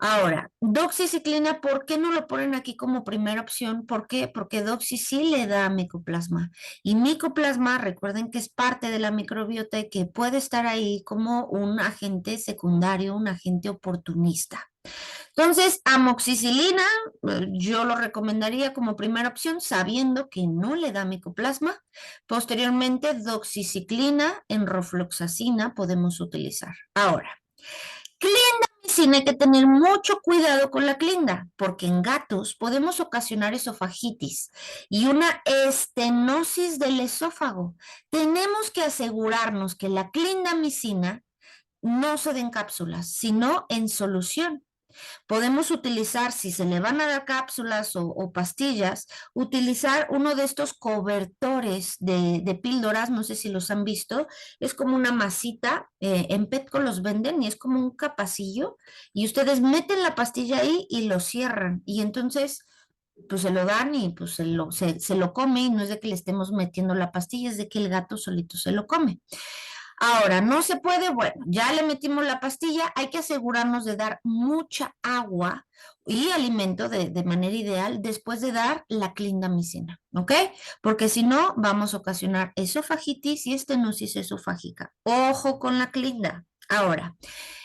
Ahora, doxiciclina, ¿por qué no lo ponen aquí como primera opción? ¿Por qué? Porque doxi sí le da micoplasma. Y micoplasma, recuerden que es parte de la microbiota y que puede estar ahí como un agente secundario, un agente oportunista. Entonces, amoxicilina, yo lo recomendaría como primera opción, sabiendo que no le da micoplasma. Posteriormente, doxiciclina, enrofloxacina podemos utilizar. Ahora, clindamicina, hay que tener mucho cuidado con la clinda, porque en gatos podemos ocasionar esofagitis y una estenosis del esófago. Tenemos que asegurarnos que la clindamicina no se dé en cápsulas, sino en solución. Podemos utilizar, si se le van a dar cápsulas o pastillas, utilizar uno de estos cobertores de píldoras, no sé si los han visto, es como una masita, en Petco los venden y es como un capacillo y ustedes meten la pastilla ahí y lo cierran y entonces pues se lo dan y pues se lo come y no es de que le estemos metiendo la pastilla, es de que el gato solito se lo come. Ahora, no se puede, bueno, ya le metimos la pastilla, hay que asegurarnos de dar mucha agua y alimento de manera ideal después de dar la clindamicina, ¿ok? Porque si no, vamos a ocasionar esofagitis y estenosis esofágica. Ojo con la clinda. Ahora,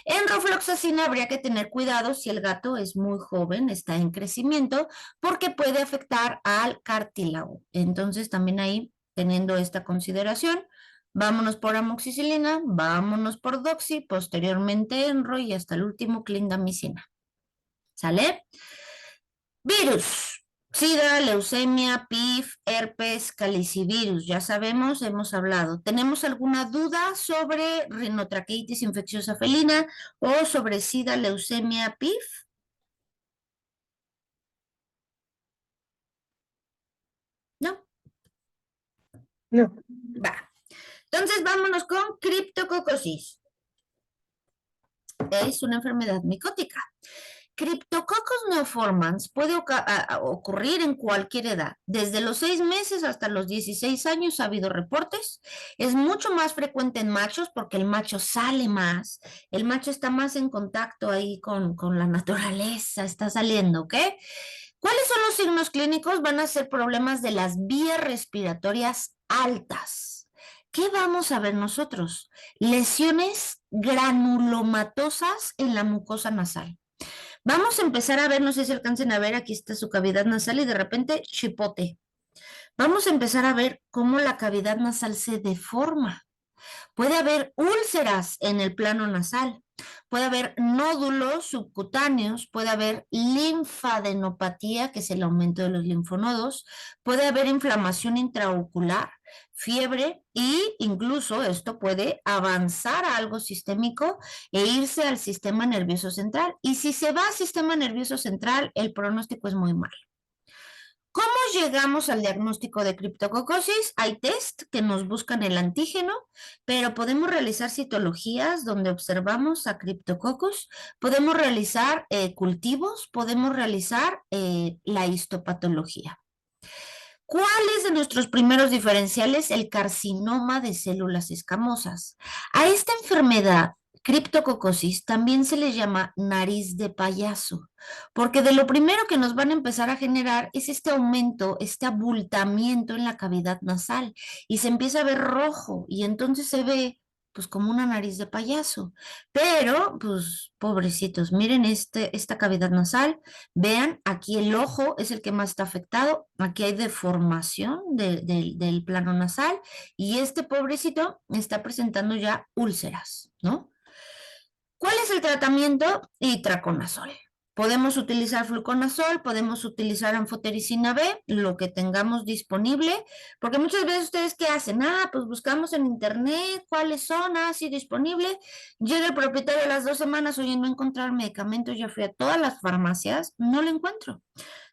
en rofloxacina habría que tener cuidado si el gato es muy joven, está en crecimiento, porque puede afectar al cartílago. Entonces, también ahí, teniendo esta consideración, vámonos por amoxicilina, vámonos por doxy, posteriormente enro y hasta el último clindamicina. ¿Sale? Virus. SIDA, leucemia, PIF, herpes, calicivirus. Ya sabemos, hemos hablado. ¿Tenemos alguna duda sobre rinotraqueitis infecciosa felina o sobre SIDA, leucemia, PIF? ¿No? No. Va. Entonces vámonos con criptococosis. Es una enfermedad micótica. Cryptococcus neoformans puede ocurrir en cualquier edad. Desde los 6 meses hasta los 16 años ha habido reportes. Es mucho más frecuente en machos porque el macho sale más. El macho está más en contacto ahí con la naturaleza, está saliendo, ¿ok? ¿Cuáles son los signos clínicos? Van a ser problemas de las vías respiratorias altas. ¿Qué vamos a ver nosotros? Lesiones granulomatosas en la mucosa nasal. Vamos a empezar a ver, no sé si alcancen a ver, aquí está su cavidad nasal y de repente chipote. Vamos a empezar a ver cómo la cavidad nasal se deforma. Puede haber úlceras en el plano nasal, puede haber nódulos subcutáneos, puede haber linfadenopatía, que es el aumento de los linfonodos, puede haber inflamación intraocular, fiebre e incluso esto puede avanzar a algo sistémico e irse al sistema nervioso central. Y si se va al sistema nervioso central, el pronóstico es muy malo. ¿Cómo llegamos al diagnóstico de criptococosis? Hay test que nos buscan el antígeno, pero podemos realizar citologías donde observamos a Cryptococcus, podemos realizar cultivos, podemos realizar la histopatología. ¿Cuáles de nuestros primeros diferenciales? El carcinoma de células escamosas. A esta enfermedad, criptococosis, también se le llama nariz de payaso, porque de lo primero que nos van a empezar a generar es este aumento, este abultamiento en la cavidad nasal y se empieza a ver rojo y entonces se ve pues como una nariz de payaso. Pero, pues, pobrecitos, miren esta cavidad nasal. Vean, aquí el ojo es el que más está afectado, aquí hay deformación del plano nasal y este pobrecito está presentando ya úlceras, ¿no? ¿Cuál es el tratamiento? Itraconazol. Podemos utilizar fluconazol, podemos utilizar anfotericina B, lo que tengamos disponible, porque muchas veces ustedes ¿qué hacen? Pues buscamos en internet cuáles son, sí, disponible. Llega el propietario a las 2 semanas, oye, no encontrar medicamentos, ya fui a todas las farmacias, no lo encuentro.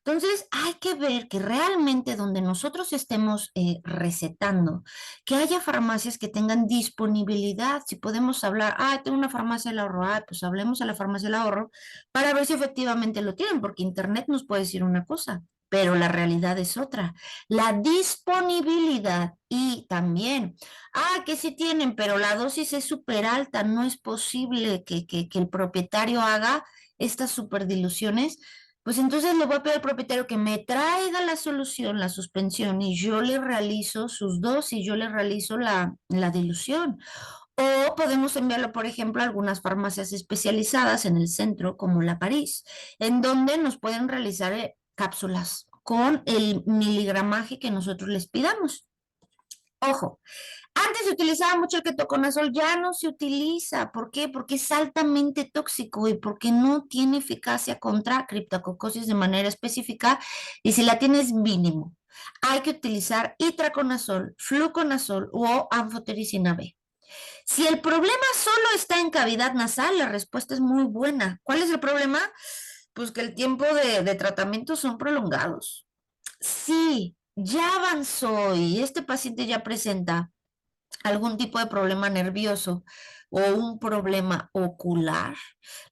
Entonces, hay que ver que realmente donde nosotros estemos recetando, que haya farmacias que tengan disponibilidad. Si podemos hablar, tengo una farmacia del ahorro, pues hablemos a la farmacia del ahorro para ver si efectivamente lo tienen, porque internet nos puede decir una cosa, pero la realidad es otra. La disponibilidad y también, que sí tienen, pero la dosis es súper alta, no es posible que el propietario haga estas superdiluciones, pues entonces le voy a pedir al propietario que me traiga la solución, la suspensión, y yo le realizo sus dosis, yo le realizo la dilución. O podemos enviarlo, por ejemplo, a algunas farmacias especializadas en el centro, como la París, en donde nos pueden realizar cápsulas con el miligramaje que nosotros les pidamos. Ojo, antes se utilizaba mucho el ketoconazol, ya no se utiliza. ¿Por qué? Porque es altamente tóxico y porque no tiene eficacia contra criptococosis de manera específica, y si la tienes mínimo. Hay que utilizar itraconazol, fluconazol o anfotericina B. Si el problema solo está en cavidad nasal, la respuesta es muy buena. ¿Cuál es el problema? Pues que el tiempo de tratamiento son prolongados. Si ya avanzó y este paciente ya presenta algún tipo de problema nervioso o un problema ocular,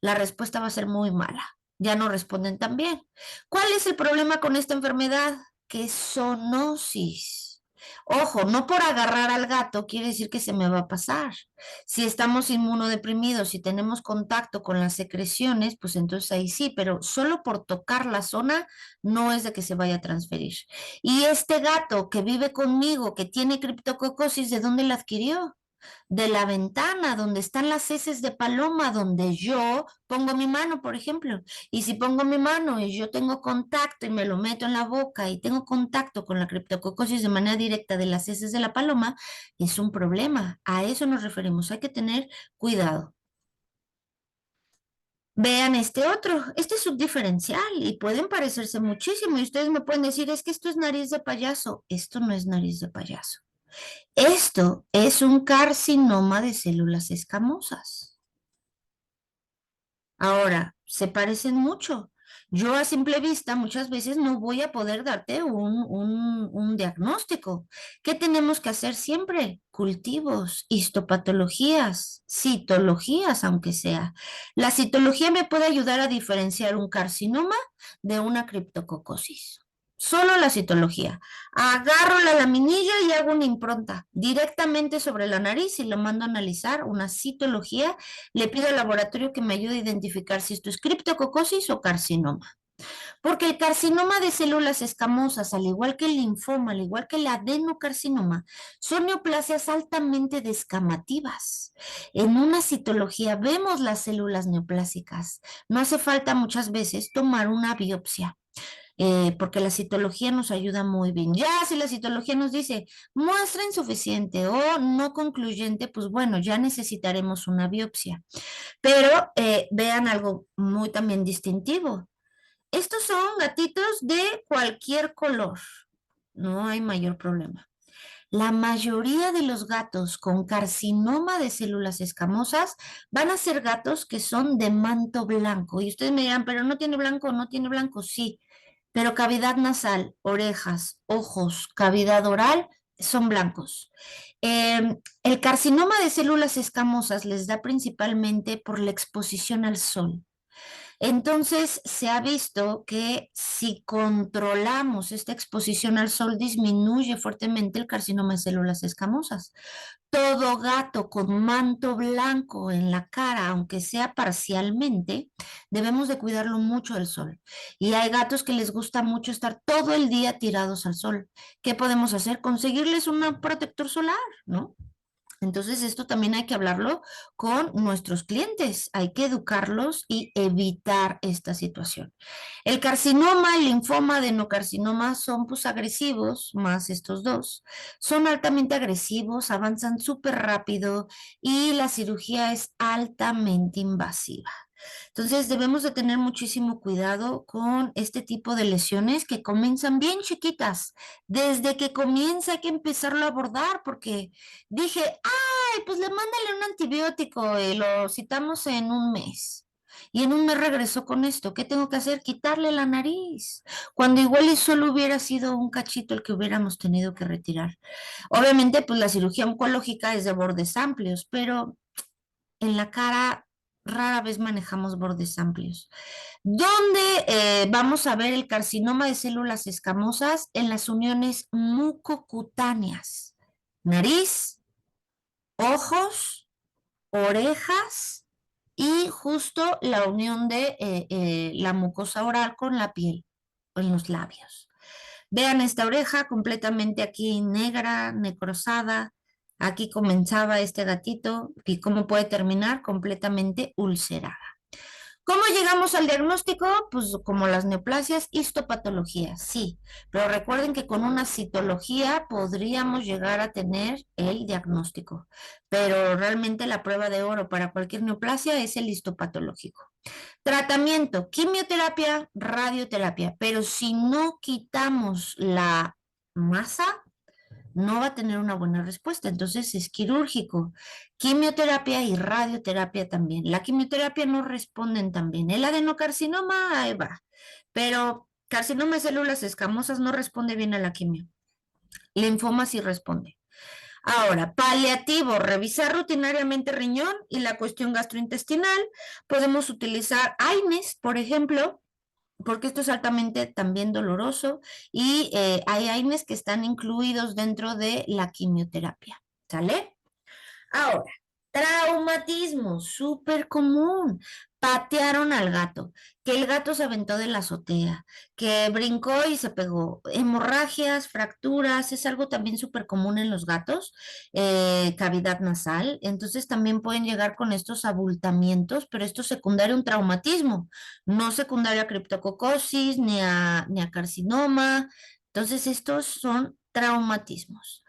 la respuesta va a ser muy mala. Ya no responden tan bien. ¿Cuál es el problema con esta enfermedad? Que es zoonosis. Ojo, no por agarrar al gato quiere decir que se me va a pasar. Si estamos inmunodeprimidos, si tenemos contacto con las secreciones, pues entonces ahí sí, pero solo por tocar la zona no es de que se vaya a transferir. Y este gato que vive conmigo, que tiene criptococosis, ¿de dónde la adquirió? De la ventana donde están las heces de paloma, donde yo pongo mi mano, por ejemplo. Y si pongo mi mano y yo tengo contacto y me lo meto en la boca y tengo contacto con la criptococosis de manera directa de las heces de la paloma, es un problema. A eso nos referimos. Hay que tener cuidado. Vean este otro, este es subdiferencial y pueden parecerse muchísimo y ustedes me pueden decir, es que esto es nariz de payaso. Esto no es nariz de payaso. Esto es un carcinoma de células escamosas. Ahora, se parecen mucho. Yo a simple vista muchas veces no voy a poder darte un diagnóstico. ¿Qué tenemos que hacer siempre? Cultivos, histopatologías, citologías, aunque sea. La citología me puede ayudar a diferenciar un carcinoma de una criptococosis. Solo la citología. Agarro la laminilla y hago una impronta directamente sobre la nariz y lo mando a analizar, una citología. Le pido al laboratorio que me ayude a identificar si esto es criptococosis o carcinoma. Porque el carcinoma de células escamosas, al igual que el linfoma, al igual que el adenocarcinoma, son neoplasias altamente descamativas. En una citología vemos las células neoplásicas. No hace falta muchas veces tomar una biopsia. Porque la citología nos ayuda muy bien. Ya si la citología nos dice muestra insuficiente o no concluyente, pues bueno, ya necesitaremos una biopsia. Pero vean algo muy también distintivo. Estos son gatitos de cualquier color, no hay mayor problema. La mayoría de los gatos con carcinoma de células escamosas van a ser gatos que son de manto blanco. Y ustedes me dirán, pero no tiene blanco, no tiene blanco, sí. Pero cavidad nasal, orejas, ojos, cavidad oral son blancos. El carcinoma de células escamosas les da principalmente por la exposición al sol. Entonces, se ha visto que si controlamos esta exposición al sol, disminuye fuertemente el carcinoma de células escamosas. Todo gato con manto blanco en la cara, aunque sea parcialmente, debemos de cuidarlo mucho del sol. Y hay gatos que les gusta mucho estar todo el día tirados al sol. ¿Qué podemos hacer? Conseguirles un protector solar, ¿no? Entonces, esto también hay que hablarlo con nuestros clientes, hay que educarlos y evitar esta situación. El carcinoma, el linfoma, adenocarcinoma son pues agresivos, más estos dos. Son altamente agresivos, avanzan súper rápido y la cirugía es altamente invasiva. Entonces debemos de tener muchísimo cuidado con este tipo de lesiones que comienzan bien chiquitas. Desde que comienza hay que empezarlo a abordar porque dije, ay, pues le mándale un antibiótico y lo citamos en un mes. Y en un mes regresó con esto. ¿Qué tengo que hacer? Quitarle la nariz. Cuando igual y solo hubiera sido un cachito el que hubiéramos tenido que retirar. Obviamente, pues la cirugía oncológica es de bordes amplios, pero en la cara rara vez manejamos bordes amplios. ¿Dónde vamos a ver el carcinoma de células escamosas? En las uniones mucocutáneas. Nariz, ojos, orejas y justo la unión de la mucosa oral con la piel en los labios. Vean esta oreja completamente aquí negra, necrosada. Aquí comenzaba este gatito y cómo puede terminar completamente ulcerada. ¿Cómo llegamos al diagnóstico? Pues como las neoplasias, histopatología, sí, pero recuerden que con una citología podríamos llegar a tener el diagnóstico, pero realmente la prueba de oro para cualquier neoplasia es el histopatológico. Tratamiento, quimioterapia, radioterapia, pero si no quitamos la masa, no va a tener una buena respuesta, entonces es quirúrgico. Quimioterapia y radioterapia también. La quimioterapia no responden tan bien. El adenocarcinoma, ahí va, pero carcinoma de células escamosas no responde bien a la quimio. Linfoma sí responde. Ahora, paliativo, revisar rutinariamente riñón y la cuestión gastrointestinal. Podemos utilizar AINES, por ejemplo, porque esto es altamente también doloroso y hay AINES que están incluidos dentro de la quimioterapia, ¿sale? Ahora, traumatismo, súper común. Patearon al gato, que el gato se aventó de la azotea, que brincó y se pegó. Hemorragias, fracturas, es algo también súper común en los gatos. Cavidad nasal, entonces también pueden llegar con estos abultamientos, pero esto es secundario a un traumatismo, no secundario a criptococosis ni a carcinoma. Entonces, estos son traumatismos.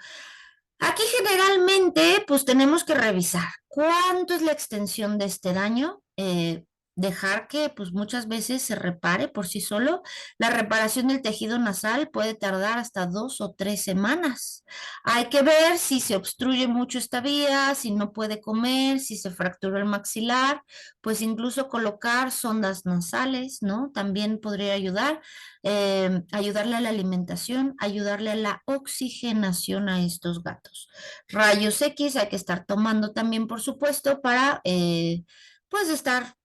Aquí generalmente, pues tenemos que revisar cuánto es la extensión de este daño, dejar que pues muchas veces se repare por sí solo. La reparación del tejido nasal puede tardar hasta 2 o 3 semanas. Hay que ver si se obstruye mucho esta vía, si no puede comer, si se fracturó el maxilar, pues incluso colocar sondas nasales, ¿no? También podría ayudar, ayudarle a la alimentación, ayudarle a la oxigenación a estos gatos. Rayos X hay que estar tomando también, por supuesto, para pues estar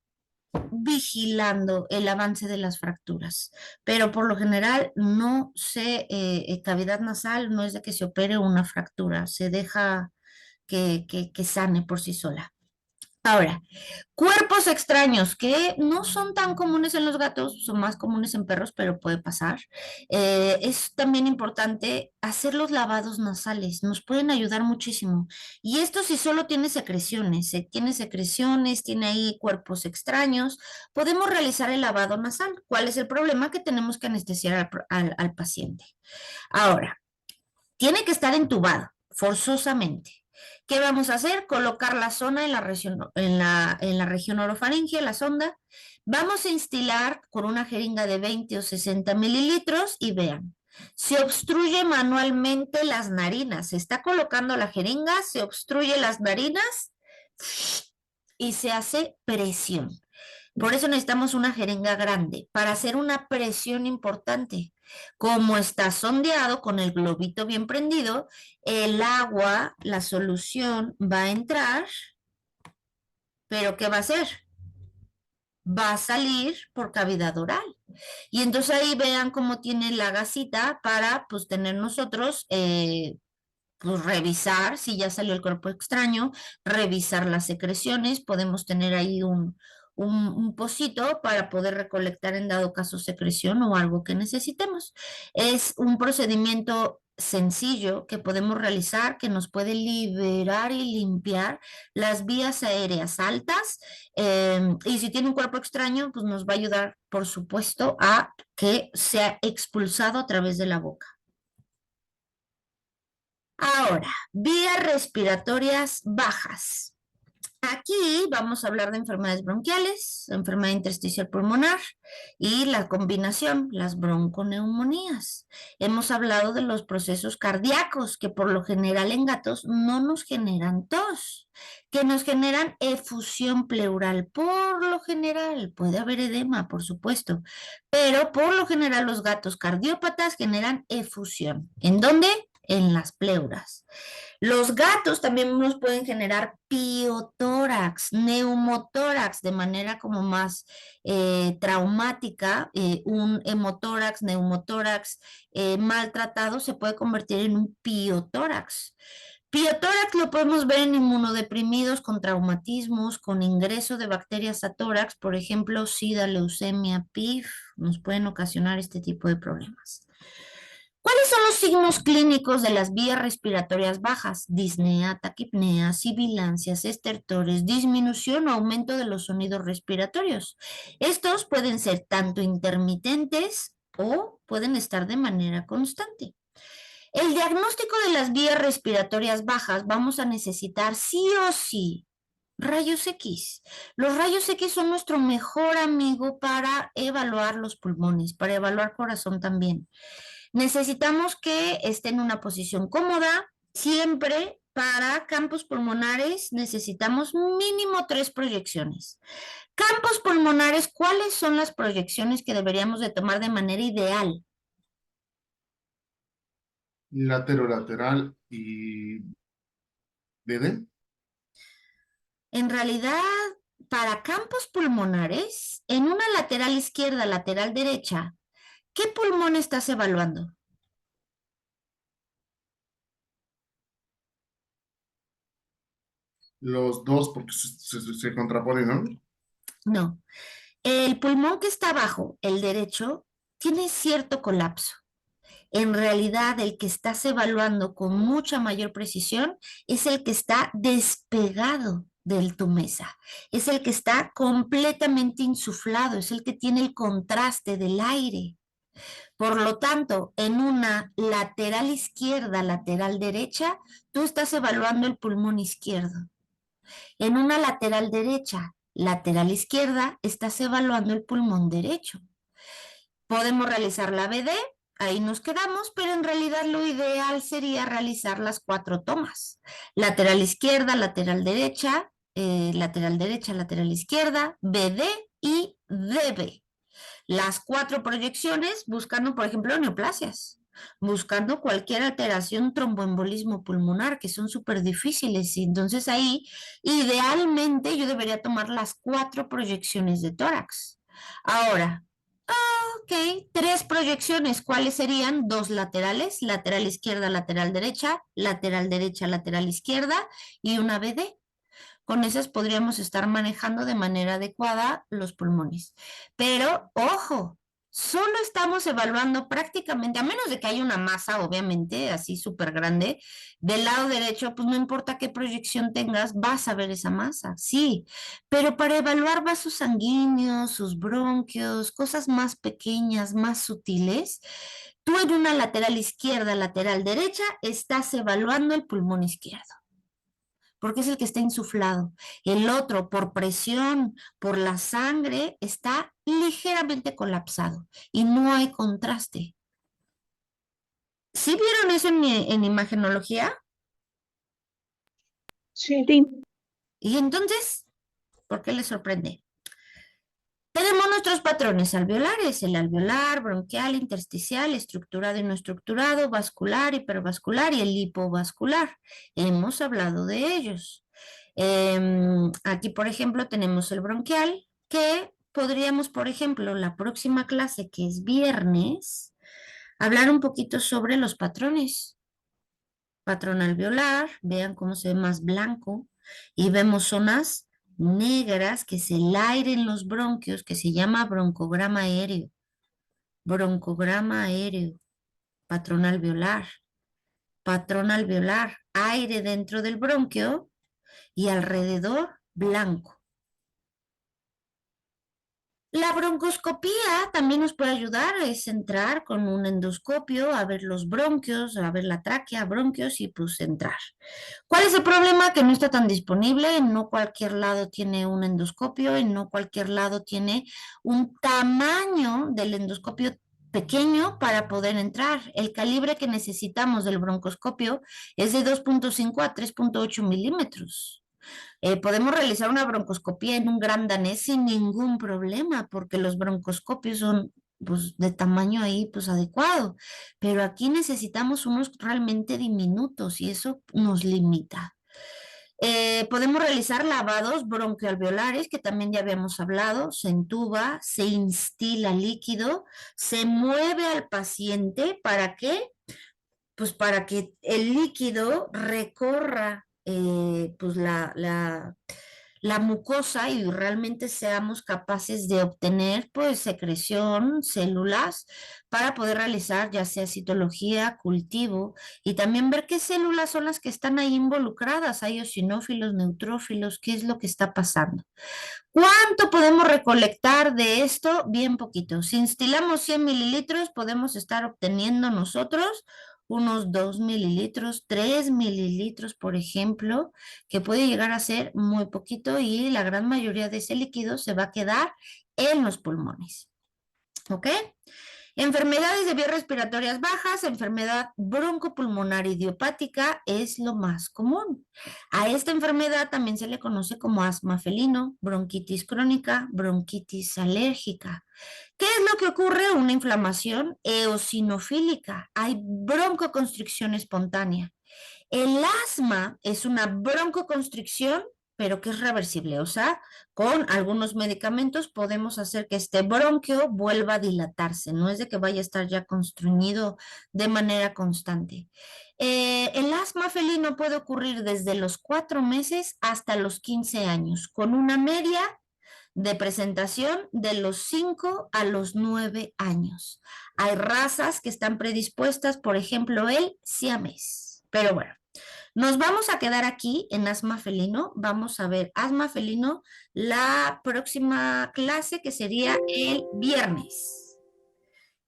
vigilando el avance de las fracturas. Pero por lo general no cavidad nasal no es de que se opere una fractura, se deja que sane por sí sola. Ahora, cuerpos extraños que no son tan comunes en los gatos, son más comunes en perros, pero puede pasar. Es también importante hacer los lavados nasales, nos pueden ayudar muchísimo. Y esto si solo tiene secreciones, tiene ahí cuerpos extraños, podemos realizar el lavado nasal. ¿Cuál es el problema? Que tenemos que anestesiar al paciente. Ahora, tiene que estar entubado, forzosamente. ¿Qué vamos a hacer? Colocar la zona en la región orofaringe, la sonda. Vamos a instilar con una jeringa de 20 o 60 mililitros y vean, se obstruye manualmente las narinas. Se está colocando la jeringa, se obstruye las narinas y se hace presión. Por eso necesitamos una jeringa grande para hacer una presión importante. Como está sondeado con el globito bien prendido, el agua, la solución va a entrar, pero ¿qué va a hacer? Va a salir por cavidad oral. Y entonces ahí vean cómo tiene la gasita para pues tener nosotros pues revisar si ya salió el cuerpo extraño, revisar las secreciones, podemos tener ahí un pocito para poder recolectar en dado caso secreción o algo que necesitemos. Es un procedimiento sencillo que podemos realizar que nos puede liberar y limpiar las vías aéreas altas, y si tiene un cuerpo extraño, pues nos va a ayudar, por supuesto, a que sea expulsado a través de la boca. Ahora, vías respiratorias bajas. Aquí vamos a hablar de enfermedades bronquiales, enfermedad intersticial pulmonar y la combinación, las bronconeumonías. Hemos hablado de los procesos cardíacos que por lo general en gatos no nos generan tos, que nos generan efusión pleural. Por lo general, puede haber edema, por supuesto, pero por lo general los gatos cardiópatas generan efusión. ¿En dónde? En las pleuras. Los gatos también nos pueden generar piotórax, neumotórax, de manera como más traumática. Un hemotórax, neumotórax maltratado se puede convertir en un piotórax. Piotórax lo podemos ver en inmunodeprimidos con traumatismos, con ingreso de bacterias a tórax, por ejemplo, SIDA, leucemia, PIF, nos pueden ocasionar este tipo de problemas. ¿Cuáles son los signos clínicos de las vías respiratorias bajas? Disnea, taquipnea, sibilancias, estertores, disminución o aumento de los sonidos respiratorios. Estos pueden ser tanto intermitentes o pueden estar de manera constante. El diagnóstico de las vías respiratorias bajas vamos a necesitar sí o sí rayos X. Los rayos X son nuestro mejor amigo para evaluar los pulmones, para evaluar corazón también. Necesitamos que esté en una posición cómoda. Siempre para campos pulmonares necesitamos mínimo 3 proyecciones. Campos pulmonares, ¿cuáles son las proyecciones que deberíamos de tomar de manera ideal? Lateral y BD. En realidad, para campos pulmonares, en una lateral izquierda, lateral derecha, ¿qué pulmón estás evaluando? Los dos, porque se contraponen, ¿no? No. El pulmón que está abajo, el derecho, tiene cierto colapso. En realidad, el que estás evaluando con mucha mayor precisión es el que está despegado de tu mesa, es el que está completamente insuflado, es el que tiene el contraste del aire. Por lo tanto, en una lateral izquierda, lateral derecha, tú estás evaluando el pulmón izquierdo. En una lateral derecha, lateral izquierda, estás evaluando el pulmón derecho. Podemos realizar la BD, ahí nos quedamos, pero en realidad lo ideal sería realizar las 4 tomas. Lateral izquierda, lateral derecha, lateral izquierda, BD y DB. Las 4 proyecciones buscando, por ejemplo, neoplasias, buscando cualquier alteración, tromboembolismo pulmonar, que son súper difíciles. Y entonces ahí, idealmente, yo debería tomar las 4 proyecciones de tórax. Ahora, ok, 3 proyecciones. ¿Cuáles serían? 2 laterales, lateral izquierda, lateral derecha, lateral izquierda y una BD. Con esas podríamos estar manejando de manera adecuada los pulmones. Pero, ojo, solo estamos evaluando prácticamente, a menos de que haya una masa, obviamente, así súper grande, del lado derecho, pues no importa qué proyección tengas, vas a ver esa masa, sí. Pero para evaluar vasos sanguíneos, sus bronquios, cosas más pequeñas, más sutiles, tú en una lateral izquierda, lateral derecha, estás evaluando el pulmón izquierdo porque es el que está insuflado. El otro, por presión, por la sangre, está ligeramente colapsado y no hay contraste. ¿Sí vieron eso en imagenología? Sí. Y entonces, ¿por qué les sorprende? Tenemos nuestros patrones alveolares, el alveolar, bronquial, intersticial, estructurado y no estructurado, vascular, hipervascular y el hipovascular. Hemos hablado de ellos. Aquí, por ejemplo, tenemos el bronquial, que podríamos, por ejemplo, la próxima clase, que es viernes, hablar un poquito sobre los patrones. Patrón alveolar, vean cómo se ve más blanco, y vemos zonas negras, que es el aire en los bronquios, que se llama broncograma aéreo. Broncograma aéreo, patrón alveolar, aire dentro del bronquio y alrededor blanco. La broncoscopía también nos puede ayudar, es entrar con un endoscopio a ver los bronquios, a ver la tráquea, bronquios y pues entrar. ¿Cuál es el problema? Que no está tan disponible, en no cualquier lado tiene un endoscopio, en no cualquier lado tiene un tamaño del endoscopio pequeño para poder entrar. El calibre que necesitamos del broncoscopio es de 2.5 a 3.8 milímetros. Podemos realizar una broncoscopía en un gran danés sin ningún problema, porque los broncoscopios son pues, de tamaño ahí pues adecuado, pero aquí necesitamos unos realmente diminutos y eso nos limita. Podemos realizar lavados bronquialveolares, que también ya habíamos hablado, se entuba, se instila líquido, se mueve al paciente, ¿para qué? Pues para que el líquido recorra pues la mucosa y realmente seamos capaces de obtener pues secreción, células para poder realizar ya sea citología, cultivo y también ver qué células son las que están ahí involucradas, hay eosinófilos, neutrófilos, qué es lo que está pasando. ¿Cuánto podemos recolectar de esto? Bien poquito. Si instilamos 100 mililitros, podemos estar obteniendo nosotros unos 2 mililitros, 3 mililitros, por ejemplo, que puede llegar a ser muy poquito y la gran mayoría de ese líquido se va a quedar en los pulmones. ¿Ok? Enfermedades de vías respiratorias bajas, enfermedad broncopulmonar idiopática es lo más común. A esta enfermedad también se le conoce como asma felino, bronquitis crónica, bronquitis alérgica. ¿Qué es lo que ocurre? Una inflamación eosinofílica. Hay broncoconstricción espontánea. El asma es una broncoconstricción, pero que es reversible. O sea, con algunos medicamentos podemos hacer que este bronquio vuelva a dilatarse. No es de que vaya a estar ya constriñido de manera constante. El asma felino puede ocurrir desde los 4 meses hasta los 15 años, con una media de presentación de los 5 a los 9 años. Hay razas que están predispuestas, por ejemplo, el siamés. Pero bueno, nos vamos a quedar aquí en asma felino. Vamos a ver asma felino la próxima clase que sería el viernes.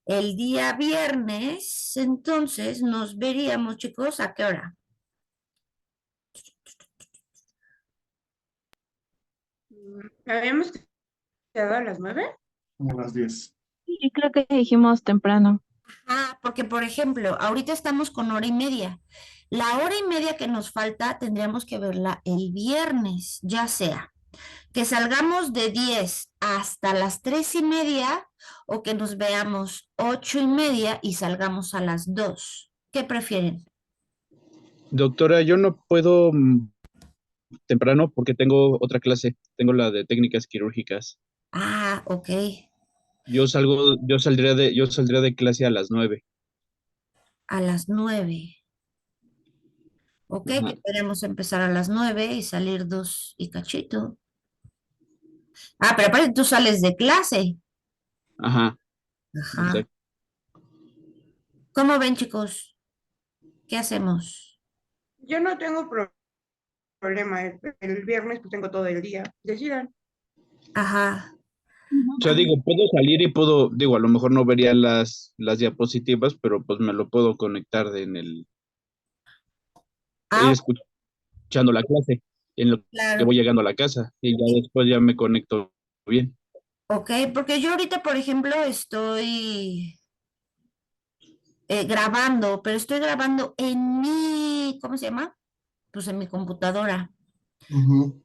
El día viernes, entonces nos veríamos, chicos, ¿a qué hora? Habíamos quedado a las 9. Como las 10. Sí, creo que dijimos temprano. Ah, porque por ejemplo, ahorita estamos con hora y media. La hora y media que nos falta tendríamos que verla el viernes, ya sea que salgamos de 10 hasta las 3:30 o que nos veamos 8:30 y salgamos a las 2. ¿Qué prefieren? Doctora, yo no puedo temprano porque tengo otra clase, tengo la de técnicas quirúrgicas. Ah, ok, Yo saldría de clase a las 9. a las 9. Ok, Ajá, que podemos empezar a las 9 y salir 2 y cachito. Ah, pero aparte tú sales de clase. ajá, Ajá. exacto. ¿Cómo ven, chicos? ¿Qué hacemos? Yo no tengo problema. El viernes pues tengo todo el día. Decidan. Ajá. O sea, digo, puedo salir y digo, a lo mejor no vería las diapositivas, pero pues me lo puedo conectar ir Ah, escuchando la clase en lo que claro. voy llegando a la casa y ya después ya me conecto bien. Ok, porque yo ahorita, por ejemplo, estoy grabando, pero estoy grabando en mi, ¿cómo se llama? Pues en mi computadora. Ujú.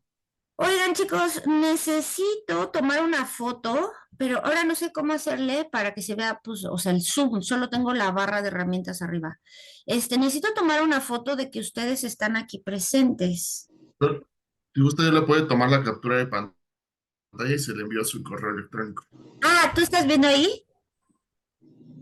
Oigan, chicos, necesito tomar una foto, pero ahora no sé cómo hacerle para que se vea, pues, o sea, el zoom, solo tengo la barra de herramientas arriba. Necesito tomar una foto de que ustedes están aquí presentes. Pero, si usted le puede tomar la captura de pantalla y se le envió a su correo electrónico. Ah, ¿tú estás viendo ahí?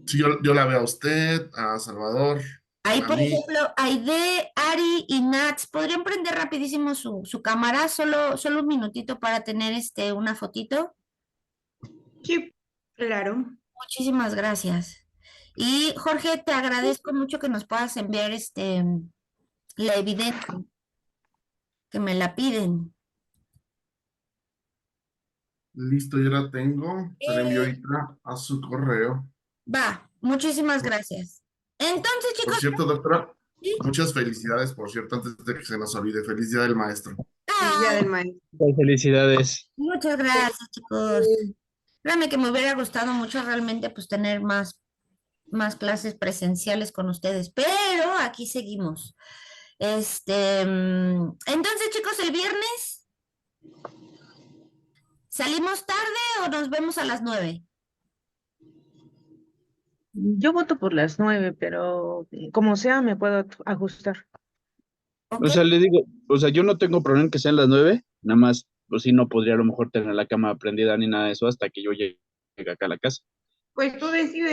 Sí, yo la veo a usted, a Salvador, Ahí, a por mí. ejemplo, Aide, Ari y Nats, ¿podrían prender rapidísimo su cámara? Solo un minutito para tener una fotito. Sí, claro. Muchísimas gracias. Y Jorge, te agradezco mucho que nos puedas enviar la evidencia, que me la piden. Listo, yo la tengo. Se la envió Eh, ahorita a su correo. Va, muchísimas gracias. Entonces, Por chicos, cierto, doctora, ¿sí? muchas felicidades, por cierto, antes de que se nos olvide. Feliz Día del Maestro. El día Ay, del maestro. Pues, felicidades. muchas gracias, chicos. Créanme que me hubiera gustado mucho realmente pues tener más clases presenciales con ustedes, pero aquí seguimos. Entonces, chicos, el viernes, ¿salimos tarde o nos vemos a las 9? Yo voto por las 9, pero como sea me puedo ajustar. ¿Ok? O sea, le digo, o sea, yo no tengo problema en que sean las 9, nada más, pues sí, no podría a lo mejor tener la cama prendida ni nada de eso hasta que yo llegue acá a la casa. Pues tú decides.